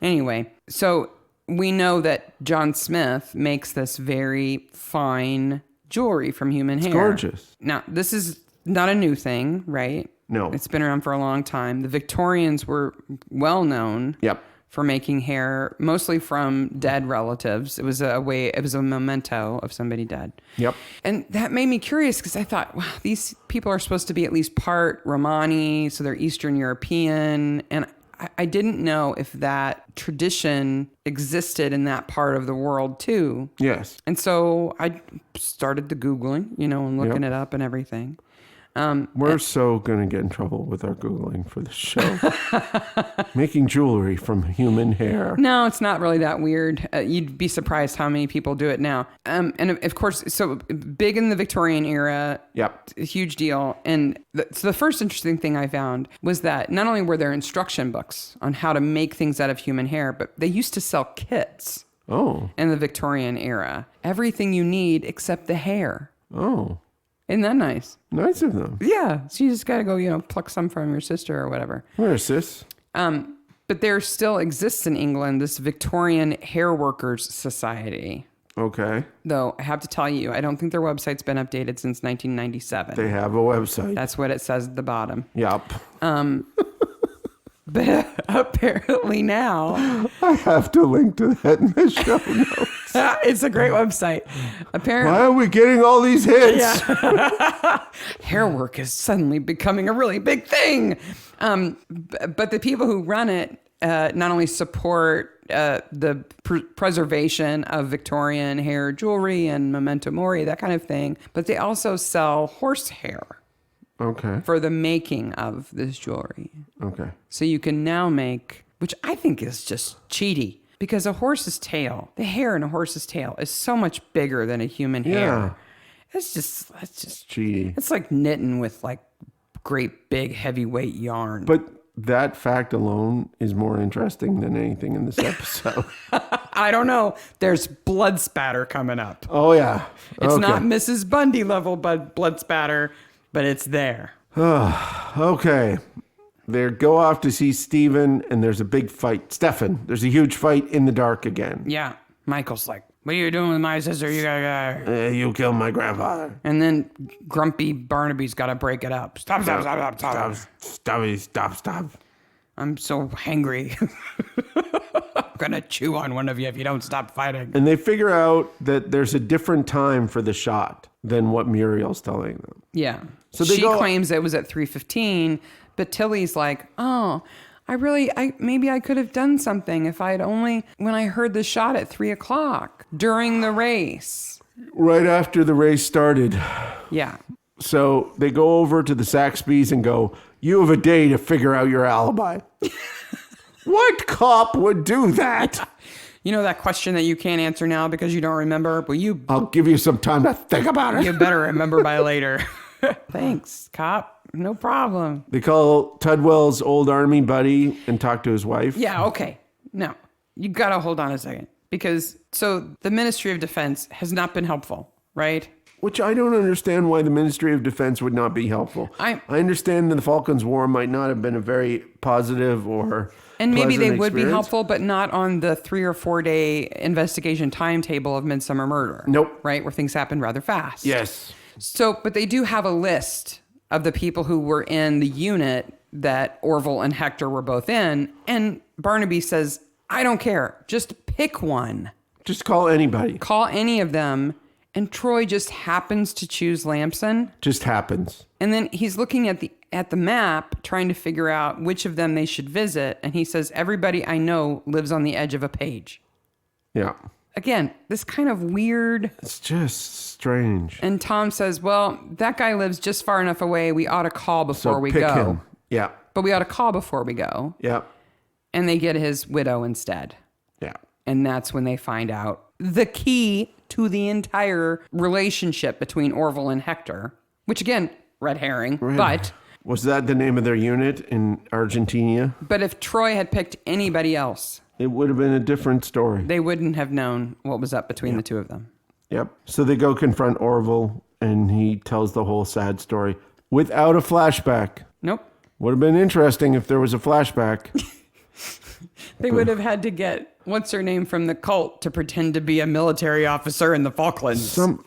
[SPEAKER 1] Anyway, so we know that John Smith makes this very fine jewelry from human hair.
[SPEAKER 2] Gorgeous.
[SPEAKER 1] Now, this is not a new thing, right?
[SPEAKER 2] No.
[SPEAKER 1] It's been around for a long time. The Victorians were well known for making hair, mostly from dead relatives. It was a memento of somebody dead.
[SPEAKER 2] Yep.
[SPEAKER 1] And that made me curious because I thought, wow, these people are supposed to be at least part Romani, so they're Eastern European. And I didn't know if that tradition existed in that part of the world too.
[SPEAKER 2] Yes.
[SPEAKER 1] And so I started the Googling, and looking it up and everything.
[SPEAKER 2] We're so going to get in trouble with our Googling for the show. Making jewelry from human hair.
[SPEAKER 1] No, it's not really that weird. You'd be surprised how many people do it now. And of course, so big in the Victorian era.
[SPEAKER 2] Yep.
[SPEAKER 1] A huge deal. And so the first interesting thing I found was that not only were there instruction books on how to make things out of human hair, but they used to sell kits.
[SPEAKER 2] Oh.
[SPEAKER 1] In the Victorian era. Everything you need except the hair.
[SPEAKER 2] Oh.
[SPEAKER 1] Isn't that nice?
[SPEAKER 2] Nice of them.
[SPEAKER 1] Yeah. So you just got to go, pluck some from your sister or whatever.
[SPEAKER 2] Where is this?
[SPEAKER 1] But there still exists in England this Victorian Hair Workers Society.
[SPEAKER 2] Okay.
[SPEAKER 1] Though I have to tell you, I don't think their website's been updated since 1997.
[SPEAKER 2] They have a website.
[SPEAKER 1] That's what it says at the bottom.
[SPEAKER 2] Yep.
[SPEAKER 1] But apparently now...
[SPEAKER 2] I have to link to that in the show notes.
[SPEAKER 1] It's a great website. Apparently,
[SPEAKER 2] why are we getting all these hits?
[SPEAKER 1] Yeah. Hair work is suddenly becoming a really big thing. But the people who run it not only support the preservation of Victorian hair jewelry and memento mori, that kind of thing, but they also sell horse hair.
[SPEAKER 2] Okay.
[SPEAKER 1] For the making of this jewelry.
[SPEAKER 2] Okay.
[SPEAKER 1] So you can now make, which I think is just cheaty, because a horse's tail, the hair in a horse's tail is so much bigger than a human hair. That's just
[SPEAKER 2] cheaty.
[SPEAKER 1] It's like knitting with like great big heavyweight yarn.
[SPEAKER 2] But that fact alone is more interesting than anything in this episode.
[SPEAKER 1] I don't know. There's blood spatter coming up.
[SPEAKER 2] Oh yeah.
[SPEAKER 1] It's not Mrs. Bundy level blood spatter, but it's there.
[SPEAKER 2] Okay. They go off to see Stephen, and there's a big fight. Stefan, there's a huge fight in the dark again.
[SPEAKER 1] Yeah. Michael's like, what are you doing with my sister? You gotta
[SPEAKER 2] you killed my grandfather.
[SPEAKER 1] And then grumpy Barnaby's got to break it up. Stop.
[SPEAKER 2] Stop.
[SPEAKER 1] I'm so hangry. I'm going to chew on one of you if you don't stop fighting.
[SPEAKER 2] And they figure out that there's a different time for the shot than what Muriel's telling them.
[SPEAKER 1] Yeah.
[SPEAKER 2] So
[SPEAKER 1] she claims it was at 3:15, but Tilly's like, oh, maybe I could have done something if I had only, when I heard the shot at 3:00 during the race.
[SPEAKER 2] Right after the race started.
[SPEAKER 1] Yeah.
[SPEAKER 2] So they go over to the Saxbys and go, you have a day to figure out your alibi. What cop would do that?
[SPEAKER 1] You know that question that you can't answer now because you don't remember, but
[SPEAKER 2] I'll give you some time to think about it.
[SPEAKER 1] You better remember by later. Thanks, cop. No problem.
[SPEAKER 2] They call Tudwell's old army buddy and talk to his wife.
[SPEAKER 1] Yeah, okay. No, you got to hold on a second. Because, so the Ministry of Defense has not been helpful, right?
[SPEAKER 2] Which I don't understand why the Ministry of Defense would not be helpful. I understand that the Falklands War might not have been a very positive or
[SPEAKER 1] and maybe they would
[SPEAKER 2] experience.
[SPEAKER 1] Be helpful, but not on the 3 or 4 day investigation timetable of Midsomer Murder.
[SPEAKER 2] Nope.
[SPEAKER 1] Right? Where things happen rather fast.
[SPEAKER 2] Yes.
[SPEAKER 1] So, but they do have a list of the people who were in the unit that Orville and Hector were both in. And Barnaby says, I don't care. Just pick one.
[SPEAKER 2] Just call anybody.
[SPEAKER 1] Call any of them. And Troy just happens to choose Lamson.
[SPEAKER 2] Just happens.
[SPEAKER 1] And then he's looking at the map, trying to figure out which of them they should visit. And he says, everybody I know lives on the edge of a page.
[SPEAKER 2] Yeah.
[SPEAKER 1] Again, this kind of weird.
[SPEAKER 2] It's just strange.
[SPEAKER 1] And Tom says, well, that guy lives just far enough away. We ought to call before we go.
[SPEAKER 2] Him. Yeah.
[SPEAKER 1] But we ought to call before we go.
[SPEAKER 2] Yeah.
[SPEAKER 1] And they get his widow instead.
[SPEAKER 2] Yeah.
[SPEAKER 1] And that's when they find out the key to the entire relationship between Orville and Hector, which again, red herring, but
[SPEAKER 2] Was that the name of their unit in Argentina?
[SPEAKER 1] But if Troy had picked anybody else,
[SPEAKER 2] It would have been a different story.
[SPEAKER 1] they wouldn't have known what was up between the two of them.
[SPEAKER 2] Yep. So they go confront Orville, and he tells the whole sad story without a flashback.
[SPEAKER 1] Nope.
[SPEAKER 2] Would have been interesting if there was a flashback.
[SPEAKER 1] They would have had to get, what's her name from the cult to pretend to be a military officer in the Falklands.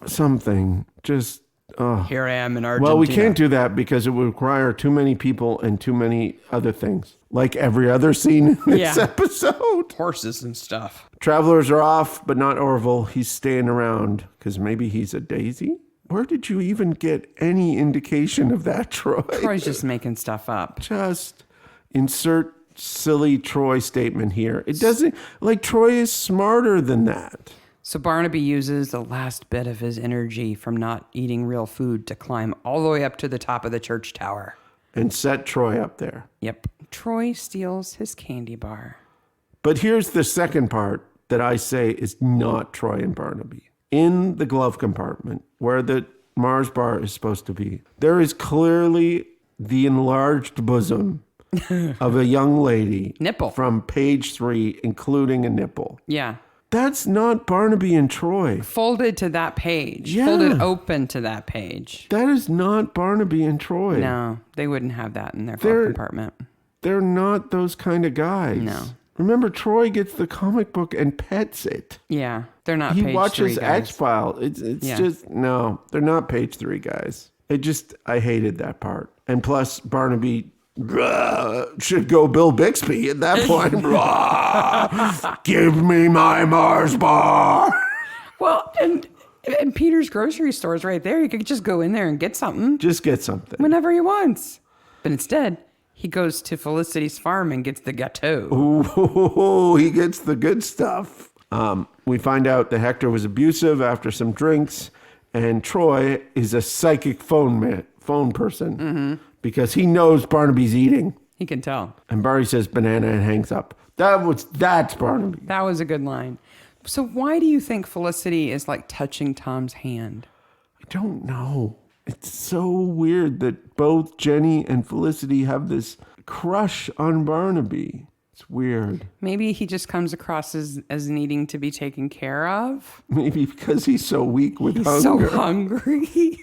[SPEAKER 2] Something. Just,
[SPEAKER 1] Here I am in Argentina.
[SPEAKER 2] Well, we can't do that because it would require too many people and too many other things. Like every other scene in this episode.
[SPEAKER 1] Horses and stuff.
[SPEAKER 2] Travelers are off, but not Orville. He's staying around because maybe he's a daisy? Where did you even get any indication of that, Troy?
[SPEAKER 1] Troy's just making stuff up.
[SPEAKER 2] Just insert silly Troy statement here. It doesn't, like, Troy is smarter than that.
[SPEAKER 1] So Barnaby uses the last bit of his energy from not eating real food to climb all the way up to the top of the church tower.
[SPEAKER 2] And set Troy up there.
[SPEAKER 1] Yep. Troy steals his candy bar.
[SPEAKER 2] But here's the second part that I say is not Troy and Barnaby. In the glove compartment where the Mars bar is supposed to be, there is clearly the enlarged bosom of a young lady.
[SPEAKER 1] Nipple.
[SPEAKER 2] From page 3, including a nipple.
[SPEAKER 1] Yeah.
[SPEAKER 2] That's not Barnaby and Troy.
[SPEAKER 1] Folded to that page.
[SPEAKER 2] Yeah.
[SPEAKER 1] Folded open to that page.
[SPEAKER 2] That is not Barnaby and Troy.
[SPEAKER 1] No, they wouldn't have that in their glove compartment.
[SPEAKER 2] They're not those kind of guys.
[SPEAKER 1] No.
[SPEAKER 2] Remember, Troy gets the comic book and pets it.
[SPEAKER 1] Yeah, they're not
[SPEAKER 2] He
[SPEAKER 1] page
[SPEAKER 2] watches
[SPEAKER 1] 3 guys.
[SPEAKER 2] X-Files. It's just, no, they're not page 3 guys. I hated that part. And plus, Barnaby should go Bill Bixby at that point. Give me my Mars bar.
[SPEAKER 1] Well, and Peter's grocery store is right there. You could just go in there and get something.
[SPEAKER 2] Just get something.
[SPEAKER 1] Whenever he wants. But instead, he goes to Felicity's farm and gets the gâteau.
[SPEAKER 2] Ooh, he gets the good stuff. We find out that Hector was abusive after some drinks, and Troy is a psychic phone person because he knows Barnaby's eating.
[SPEAKER 1] He can tell.
[SPEAKER 2] And Barney says banana and hangs up. That's Barnaby.
[SPEAKER 1] That was a good line. So why do you think Felicity is like touching Tom's hand?
[SPEAKER 2] I don't know. It's so weird that both Jenny and Felicity have this crush on Barnaby. It's weird.
[SPEAKER 1] Maybe he just comes across as needing to be taken care of.
[SPEAKER 2] Maybe because he's so weak with hunger.
[SPEAKER 1] So hungry.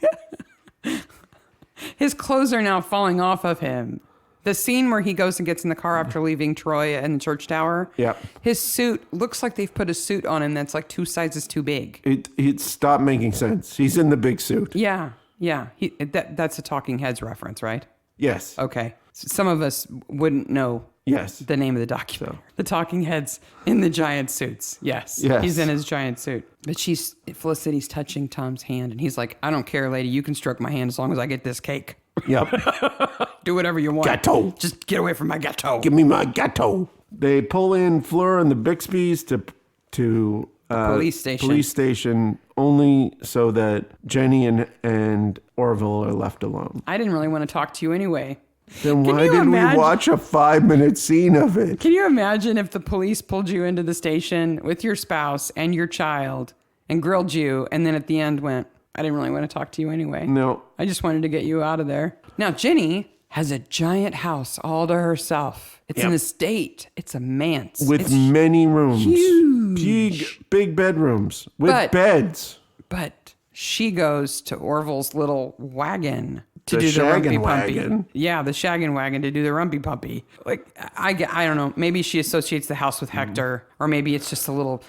[SPEAKER 1] His clothes are now falling off of him. The scene where he goes and gets in the car after leaving Troy in the church tower.
[SPEAKER 2] Yep.
[SPEAKER 1] His suit looks like they've put a suit on him that's like 2 sizes too big.
[SPEAKER 2] It stopped making sense. He's in the big suit.
[SPEAKER 1] Yeah. Yeah. That's a Talking Heads reference, right?
[SPEAKER 2] Yes.
[SPEAKER 1] Okay. Some of us wouldn't know
[SPEAKER 2] Yes.
[SPEAKER 1] the name of the document. The Talking Heads in the giant suits. Yes. He's in his giant suit. But Felicity's touching Tom's hand, and he's like, I don't care, lady. You can stroke my hand as long as I get this cake.
[SPEAKER 2] Yep.
[SPEAKER 1] Do whatever you want.
[SPEAKER 2] Gâteau.
[SPEAKER 1] Just get away from my gâteau.
[SPEAKER 2] Give me my gâteau. They pull in Fleur and the Bixbys to police station only so that Jenny and Orville are left alone.
[SPEAKER 1] I didn't really want to talk to you anyway.
[SPEAKER 2] Then why did we watch a 5-minute scene of it?
[SPEAKER 1] Can you imagine if the police pulled you into the station with your spouse and your child and grilled you, and then at the end went, I didn't really want to talk to you anyway.
[SPEAKER 2] No.
[SPEAKER 1] I just wanted to get you out of there. Now, Jenny has a giant house all to herself. It's an estate. It's a manse.
[SPEAKER 2] With many rooms.
[SPEAKER 1] Huge.
[SPEAKER 2] Big bedrooms. With beds.
[SPEAKER 1] But she goes to Orville's little wagon to
[SPEAKER 2] The
[SPEAKER 1] do the rumpy
[SPEAKER 2] shaggin'
[SPEAKER 1] pumpy.
[SPEAKER 2] wagon.
[SPEAKER 1] Yeah, the shaggin' wagon to do the rumpy pumpy. Like, I don't know. Maybe she associates the house with Hector, or maybe it's just a little,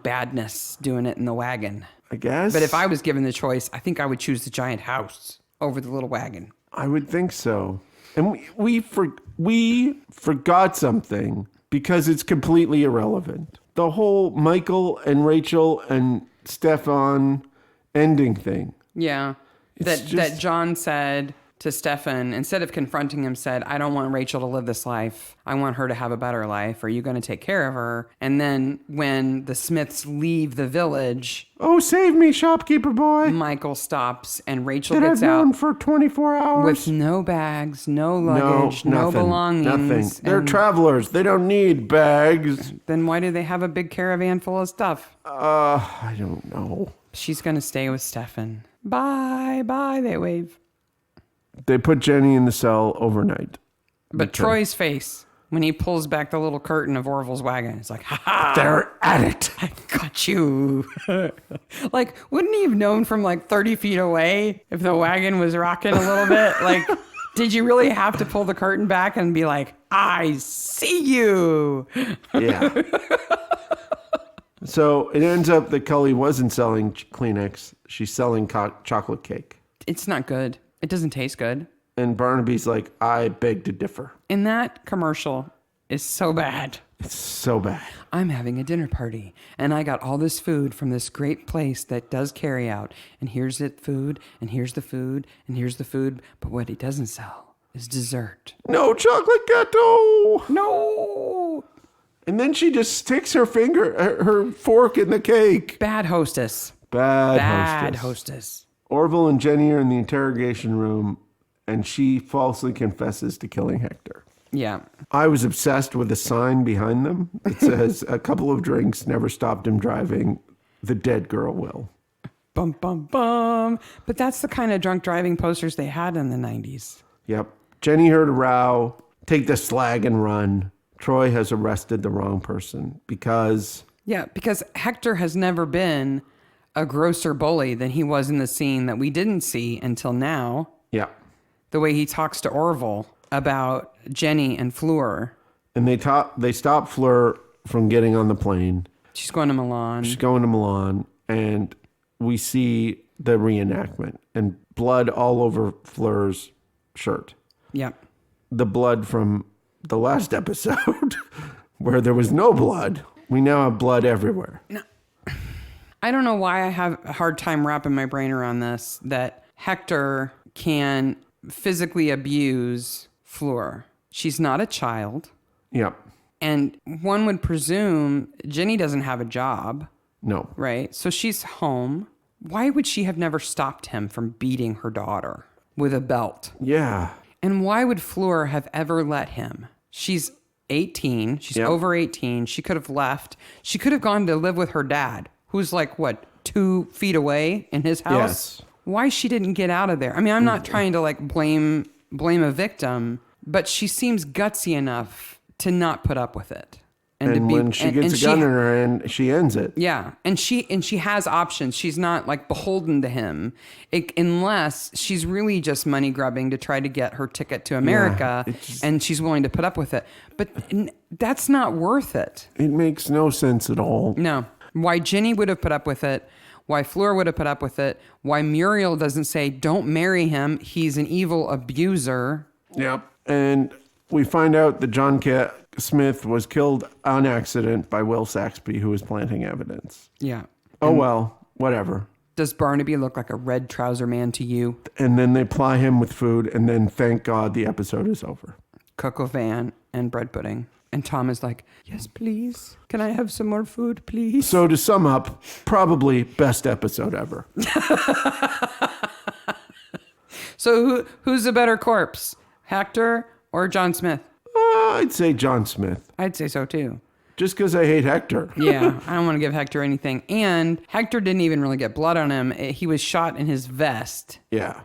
[SPEAKER 1] badness doing it in the wagon.
[SPEAKER 2] I guess.
[SPEAKER 1] But if I was given the choice, I think I would choose the giant house over the little wagon.
[SPEAKER 2] I would think so. And we forgot something because it's completely irrelevant. The whole Michael and Rachel and Stefan ending thing.
[SPEAKER 1] Yeah. That John said to Stefan, instead of confronting him, said, I don't want Rachel to live this life. I want her to have a better life. Are you going to take care of her? And then when the Smiths leave the village...
[SPEAKER 2] Oh, save me, shopkeeper boy.
[SPEAKER 1] Michael stops and Rachel
[SPEAKER 2] That
[SPEAKER 1] gets
[SPEAKER 2] I've known
[SPEAKER 1] out
[SPEAKER 2] for 24 hours.
[SPEAKER 1] with no bags, no luggage, no belongings.
[SPEAKER 2] Nothing. They're
[SPEAKER 1] and
[SPEAKER 2] travelers. They don't need bags.
[SPEAKER 1] then why do they have a big caravan full of stuff?
[SPEAKER 2] I don't know.
[SPEAKER 1] She's going to stay with Stefan. Bye, bye, they wave.
[SPEAKER 2] They put Jenny in the cell overnight.
[SPEAKER 1] But Troy's face, when he pulls back the little curtain of Orville's wagon, it's like, ha ha!
[SPEAKER 2] They're at it.
[SPEAKER 1] I got you. Like, wouldn't he have known from like 30 feet away if the wagon was rocking a little bit? Like, did you really have to pull the curtain back and be like, I see you?
[SPEAKER 2] Yeah. So it ends up that Cully wasn't selling Kleenex. She's selling chocolate cake.
[SPEAKER 1] It's not good. It doesn't taste good.
[SPEAKER 2] And Barnaby's like, I beg to differ.
[SPEAKER 1] And that commercial is so bad.
[SPEAKER 2] It's so bad.
[SPEAKER 1] I'm having a dinner party, and I got all this food from this great place that does carry out. And here's the food, and here's the food, and here's the food. But what he doesn't sell is dessert.
[SPEAKER 2] No chocolate gâteau.
[SPEAKER 1] No!
[SPEAKER 2] And then she just sticks her fork in the cake.
[SPEAKER 1] Bad hostess.
[SPEAKER 2] Bad
[SPEAKER 1] hostess.
[SPEAKER 2] Orville and Jenny are in the interrogation room, and she falsely confesses to killing Hector.
[SPEAKER 1] Yeah.
[SPEAKER 2] I was obsessed with a sign behind them. It says, a couple of drinks never stopped him driving. The dead girl will.
[SPEAKER 1] Bum, bum, bum. But that's the kind of drunk driving posters they had in the 90s.
[SPEAKER 2] Yep. Jenny heard a row. Take the slag and run. Troy has arrested the wrong person because...
[SPEAKER 1] Yeah, because Hector has never been a grosser bully than he was in the scene that we didn't see until now.
[SPEAKER 2] Yeah.
[SPEAKER 1] The way he talks to Orville about Jenny and Fleur.
[SPEAKER 2] And they stop Fleur from getting on the plane.
[SPEAKER 1] She's going to Milan.
[SPEAKER 2] And we see the reenactment and blood all over Fleur's shirt.
[SPEAKER 1] Yeah.
[SPEAKER 2] The blood from the last episode where there was no blood. We now have blood everywhere.
[SPEAKER 1] No. I don't know why I have a hard time wrapping my brain around this, that Hector can physically abuse Fleur. She's not a child.
[SPEAKER 2] Yep.
[SPEAKER 1] And one would presume Jenny doesn't have a job.
[SPEAKER 2] No.
[SPEAKER 1] Right? So she's home. Why would she have never stopped him from beating her daughter with a belt?
[SPEAKER 2] Yeah.
[SPEAKER 1] And why would Fleur have ever let him? She's 18. She's over 18. She could have left. She could have gone to live with her dad, who's like, 2 feet away in his house?
[SPEAKER 2] Yes.
[SPEAKER 1] Why she didn't get out of there? I mean, I'm not trying to blame a victim, but she seems gutsy enough to not put up with it.
[SPEAKER 2] And when she gets a gun in her hand, she ends it.
[SPEAKER 1] Yeah. And she has options. She's not beholden to him unless she's really just money grubbing to try to get her ticket to America, and she's willing to put up with it. But that's not worth it.
[SPEAKER 2] It makes no sense at all.
[SPEAKER 1] No. Why Jenny would have put up with it, why Fleur would have put up with it, why Muriel doesn't say, don't marry him, he's an evil abuser.
[SPEAKER 2] Yep. And we find out that John Smith was killed on accident by Will Saxby, who was planting evidence.
[SPEAKER 1] Yeah.
[SPEAKER 2] Oh, well, whatever.
[SPEAKER 1] Does Barnaby look like a red trouser man to you?
[SPEAKER 2] And then they ply him with food, and then thank God the episode is over.
[SPEAKER 1] Coq au vin and bread pudding. And Tom is like, yes, please. Can I have some more food, please?
[SPEAKER 2] So to sum up, probably best episode ever.
[SPEAKER 1] So who's the better corpse? Hector or John Smith?
[SPEAKER 2] I'd say John Smith.
[SPEAKER 1] I'd say so too.
[SPEAKER 2] Just because I hate Hector.
[SPEAKER 1] Yeah, I don't want to give Hector anything. And Hector didn't even really get blood on him. He was shot in his vest.
[SPEAKER 2] Yeah.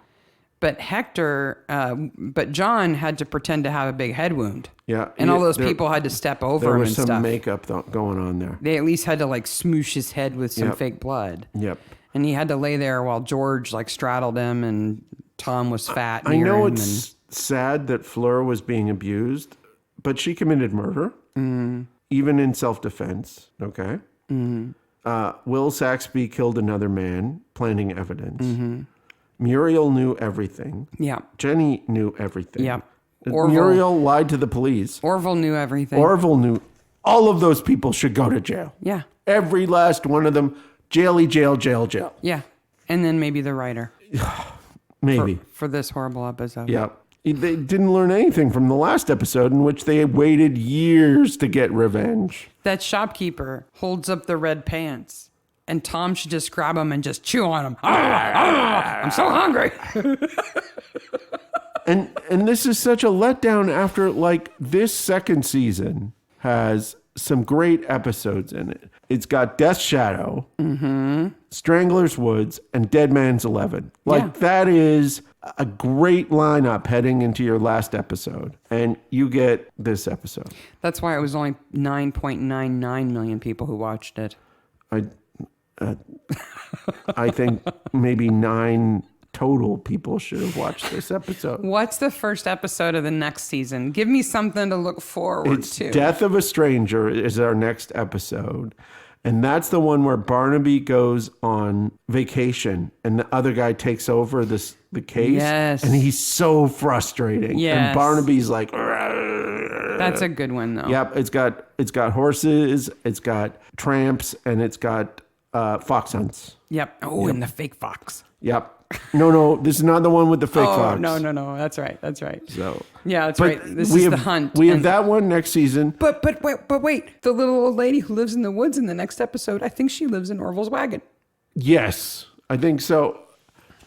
[SPEAKER 1] But but John had to pretend to have a big head wound.
[SPEAKER 2] Yeah.
[SPEAKER 1] And all those people had to step over him and stuff.
[SPEAKER 2] There was some makeup going on there.
[SPEAKER 1] They at least had to smoosh his head with some fake blood.
[SPEAKER 2] Yep.
[SPEAKER 1] And he had to lay there while George straddled him and Tom was fat.
[SPEAKER 2] I know it's sad that Fleur was being abused, but she committed murder, even in self-defense. Okay. Will Saxby killed another man, planting evidence. Muriel knew everything.
[SPEAKER 1] Yeah.
[SPEAKER 2] Jenny knew everything.
[SPEAKER 1] Yeah.
[SPEAKER 2] Muriel lied to the police.
[SPEAKER 1] Orville knew everything.
[SPEAKER 2] Orville knew. All of those people should go to jail.
[SPEAKER 1] Yeah.
[SPEAKER 2] Every last one of them. Jail.
[SPEAKER 1] Yeah. And then maybe the writer.
[SPEAKER 2] Maybe.
[SPEAKER 1] For this horrible episode.
[SPEAKER 2] Yeah. They didn't learn anything from the last episode in which they waited years to get revenge.
[SPEAKER 1] That shopkeeper holds up the red pants and Tom should just grab them and just chew on them. I'm so hungry.
[SPEAKER 2] And this is such a letdown after this second season has some great episodes in it. It's got Death Shadow, Strangler's Woods, and Dead Man's 11. That is a great lineup heading into your last episode, and you get this episode.
[SPEAKER 1] That's why it was only 9.99 million people who watched it.
[SPEAKER 2] I think maybe 9 total people should have watched this episode.
[SPEAKER 1] What's the first episode of the next season? Give me something to look forward to.
[SPEAKER 2] Death of a Stranger is our next episode. And that's the one where Barnaby goes on vacation and the other guy takes over the case.
[SPEAKER 1] Yes.
[SPEAKER 2] And he's so frustrating.
[SPEAKER 1] Yes.
[SPEAKER 2] And Barnaby's like,
[SPEAKER 1] that's a good one, though.
[SPEAKER 2] Yep. It's got horses, it's got tramps, and it's got fox hunts.
[SPEAKER 1] Yep. Oh, and the fake fox.
[SPEAKER 2] Yep. No, this is not the one with the fake fox.
[SPEAKER 1] No. That's right.
[SPEAKER 2] So
[SPEAKER 1] yeah, that's right. This is the hunt.
[SPEAKER 2] We have that one next season.
[SPEAKER 1] But wait. The little old lady who lives in the woods in the next episode, I think she lives in Orville's wagon.
[SPEAKER 2] Yes, I think so.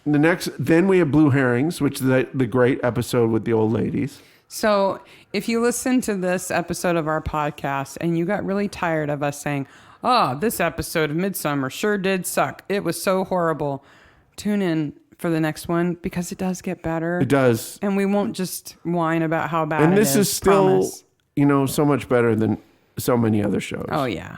[SPEAKER 2] Then we have Blue Herrings, which is the great episode with the old ladies.
[SPEAKER 1] So if you listen to this episode of our podcast and you got really tired of us saying, this episode of Midsomer sure did suck. It was so horrible. Tune in for the next one because it does get better.
[SPEAKER 2] It does.
[SPEAKER 1] And we won't just whine about how bad it is.
[SPEAKER 2] And this is still, so much better than so many other shows.
[SPEAKER 1] Oh, yeah.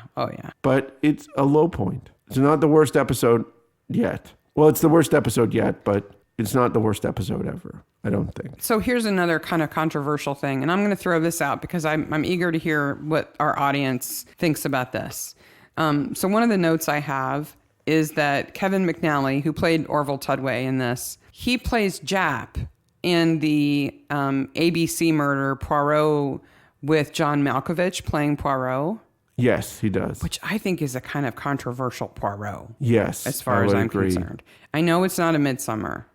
[SPEAKER 2] But it's a low point. It's not the worst episode yet. Well, it's the worst episode yet, but it's not the worst episode ever, I don't think.
[SPEAKER 1] So here's another kind of controversial thing, and I'm going to throw this out because I'm eager to hear what our audience thinks about this. So one of the notes I have is that Kevin McNally, who played Orville Tudway in this, he plays Jap in the ABC murder Poirot with John Malkovich playing Poirot.
[SPEAKER 2] Yes, he does.
[SPEAKER 1] Which I think is a kind of controversial Poirot.
[SPEAKER 2] Yes,
[SPEAKER 1] as far as I'm concerned. I know it's not a Midsomer,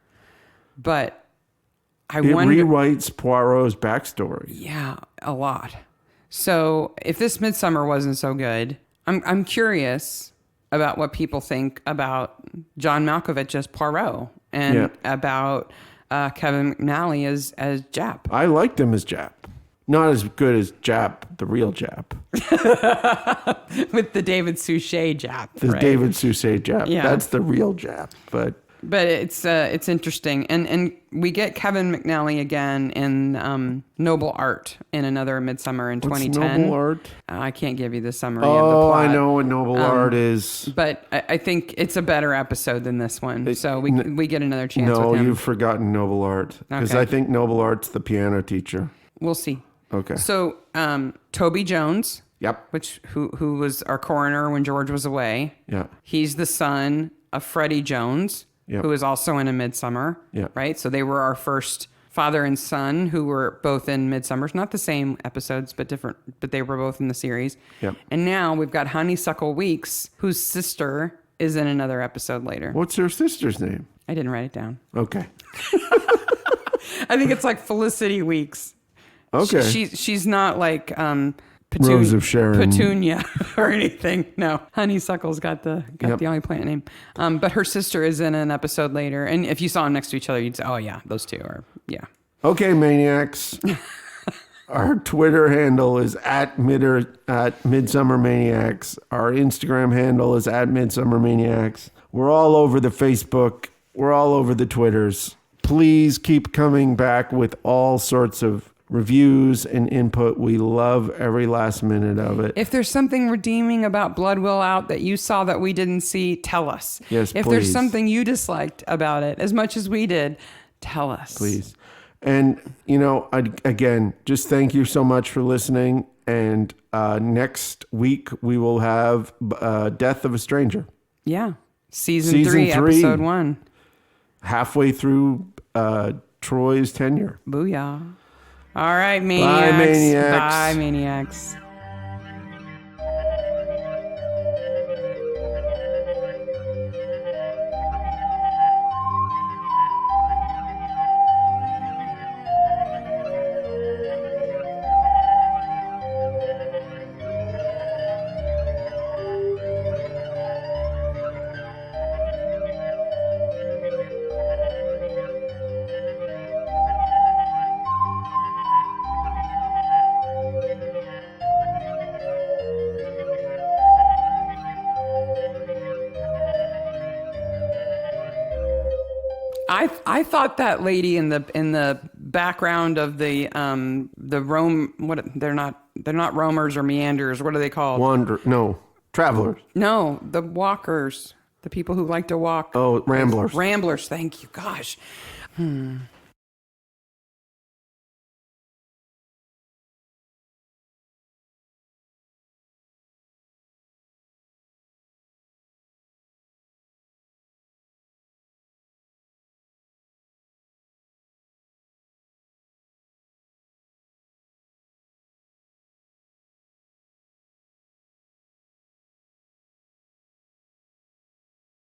[SPEAKER 1] but I wonder.
[SPEAKER 2] It rewrites Poirot's backstory.
[SPEAKER 1] Yeah, a lot. So if this Midsomer wasn't so good, I'm curious about what people think about John Malkovich as Poirot and about Kevin McNally as Jap.
[SPEAKER 2] I liked him as Jap. Not as good as Jap, the real Jap.
[SPEAKER 1] With the David Suchet Jap.
[SPEAKER 2] The
[SPEAKER 1] right?
[SPEAKER 2] David Suchet Jap.
[SPEAKER 1] Yeah.
[SPEAKER 2] That's the real Jap. But
[SPEAKER 1] it's interesting. And we get Kevin McNally again in Noble Art in another Midsomer in 2010.
[SPEAKER 2] What's Noble Art?
[SPEAKER 1] I can't give you the summary of the plot.
[SPEAKER 2] I know what Noble Art is.
[SPEAKER 1] But I think it's a better episode than this one. So we get another chance with him.
[SPEAKER 2] No, you've forgotten Noble Art. Because
[SPEAKER 1] Okay.
[SPEAKER 2] I think Noble Art's the piano teacher.
[SPEAKER 1] We'll see.
[SPEAKER 2] Okay.
[SPEAKER 1] So Toby Jones,
[SPEAKER 2] Yep.
[SPEAKER 1] who was our coroner when George was away.
[SPEAKER 2] Yeah.
[SPEAKER 1] He's the son of Freddie Jones,
[SPEAKER 2] Yep.
[SPEAKER 1] who is also in a Midsomer.
[SPEAKER 2] Yeah.
[SPEAKER 1] Right? So they were our first father and son who were both in Midsommers. Not the same episodes, but different. But they were both in the series.
[SPEAKER 2] Yep.
[SPEAKER 1] And now we've got Honeysuckle Weeks, whose sister is in another episode later.
[SPEAKER 2] What's her sister's name?
[SPEAKER 1] I didn't write it down.
[SPEAKER 2] Okay.
[SPEAKER 1] I think it's like Felicity Weeks.
[SPEAKER 2] Okay.
[SPEAKER 1] She's not like
[SPEAKER 2] Rose of Sharon.
[SPEAKER 1] Petunia or anything. No, Honeysuckle's got the only plant name. But her sister is in an episode later, and if you saw them next to each other, you'd say, "Oh yeah, those two are yeah."
[SPEAKER 2] Okay, maniacs. Our Twitter handle is at Midsomer Maniacs. Our Instagram handle is at Midsomer Maniacs. We're all over the Facebook. We're all over the Twitters. Please keep coming back with all sorts of reviews and input. We love every last minute of it.
[SPEAKER 1] If there's something redeeming about Blood Will Out that you saw that we didn't see, tell us.
[SPEAKER 2] Yes,
[SPEAKER 1] if
[SPEAKER 2] please.
[SPEAKER 1] there's something you disliked about it as much as we did, tell us.
[SPEAKER 2] Please. And, again, just thank you so much for listening. And next week, we will have Death of a Stranger.
[SPEAKER 1] Yeah. Season 3, episode 1.
[SPEAKER 2] Halfway through Troy's tenure.
[SPEAKER 1] Booyah. All right, maniacs.
[SPEAKER 2] Bye, maniacs.
[SPEAKER 1] Bye, maniacs. I thought that lady in the background of the they're not roamers or meanders. What are they called?
[SPEAKER 2] Travelers.
[SPEAKER 1] No, the walkers, the people who like to walk.
[SPEAKER 2] Oh, ramblers.
[SPEAKER 1] Ramblers. Thank you. Gosh.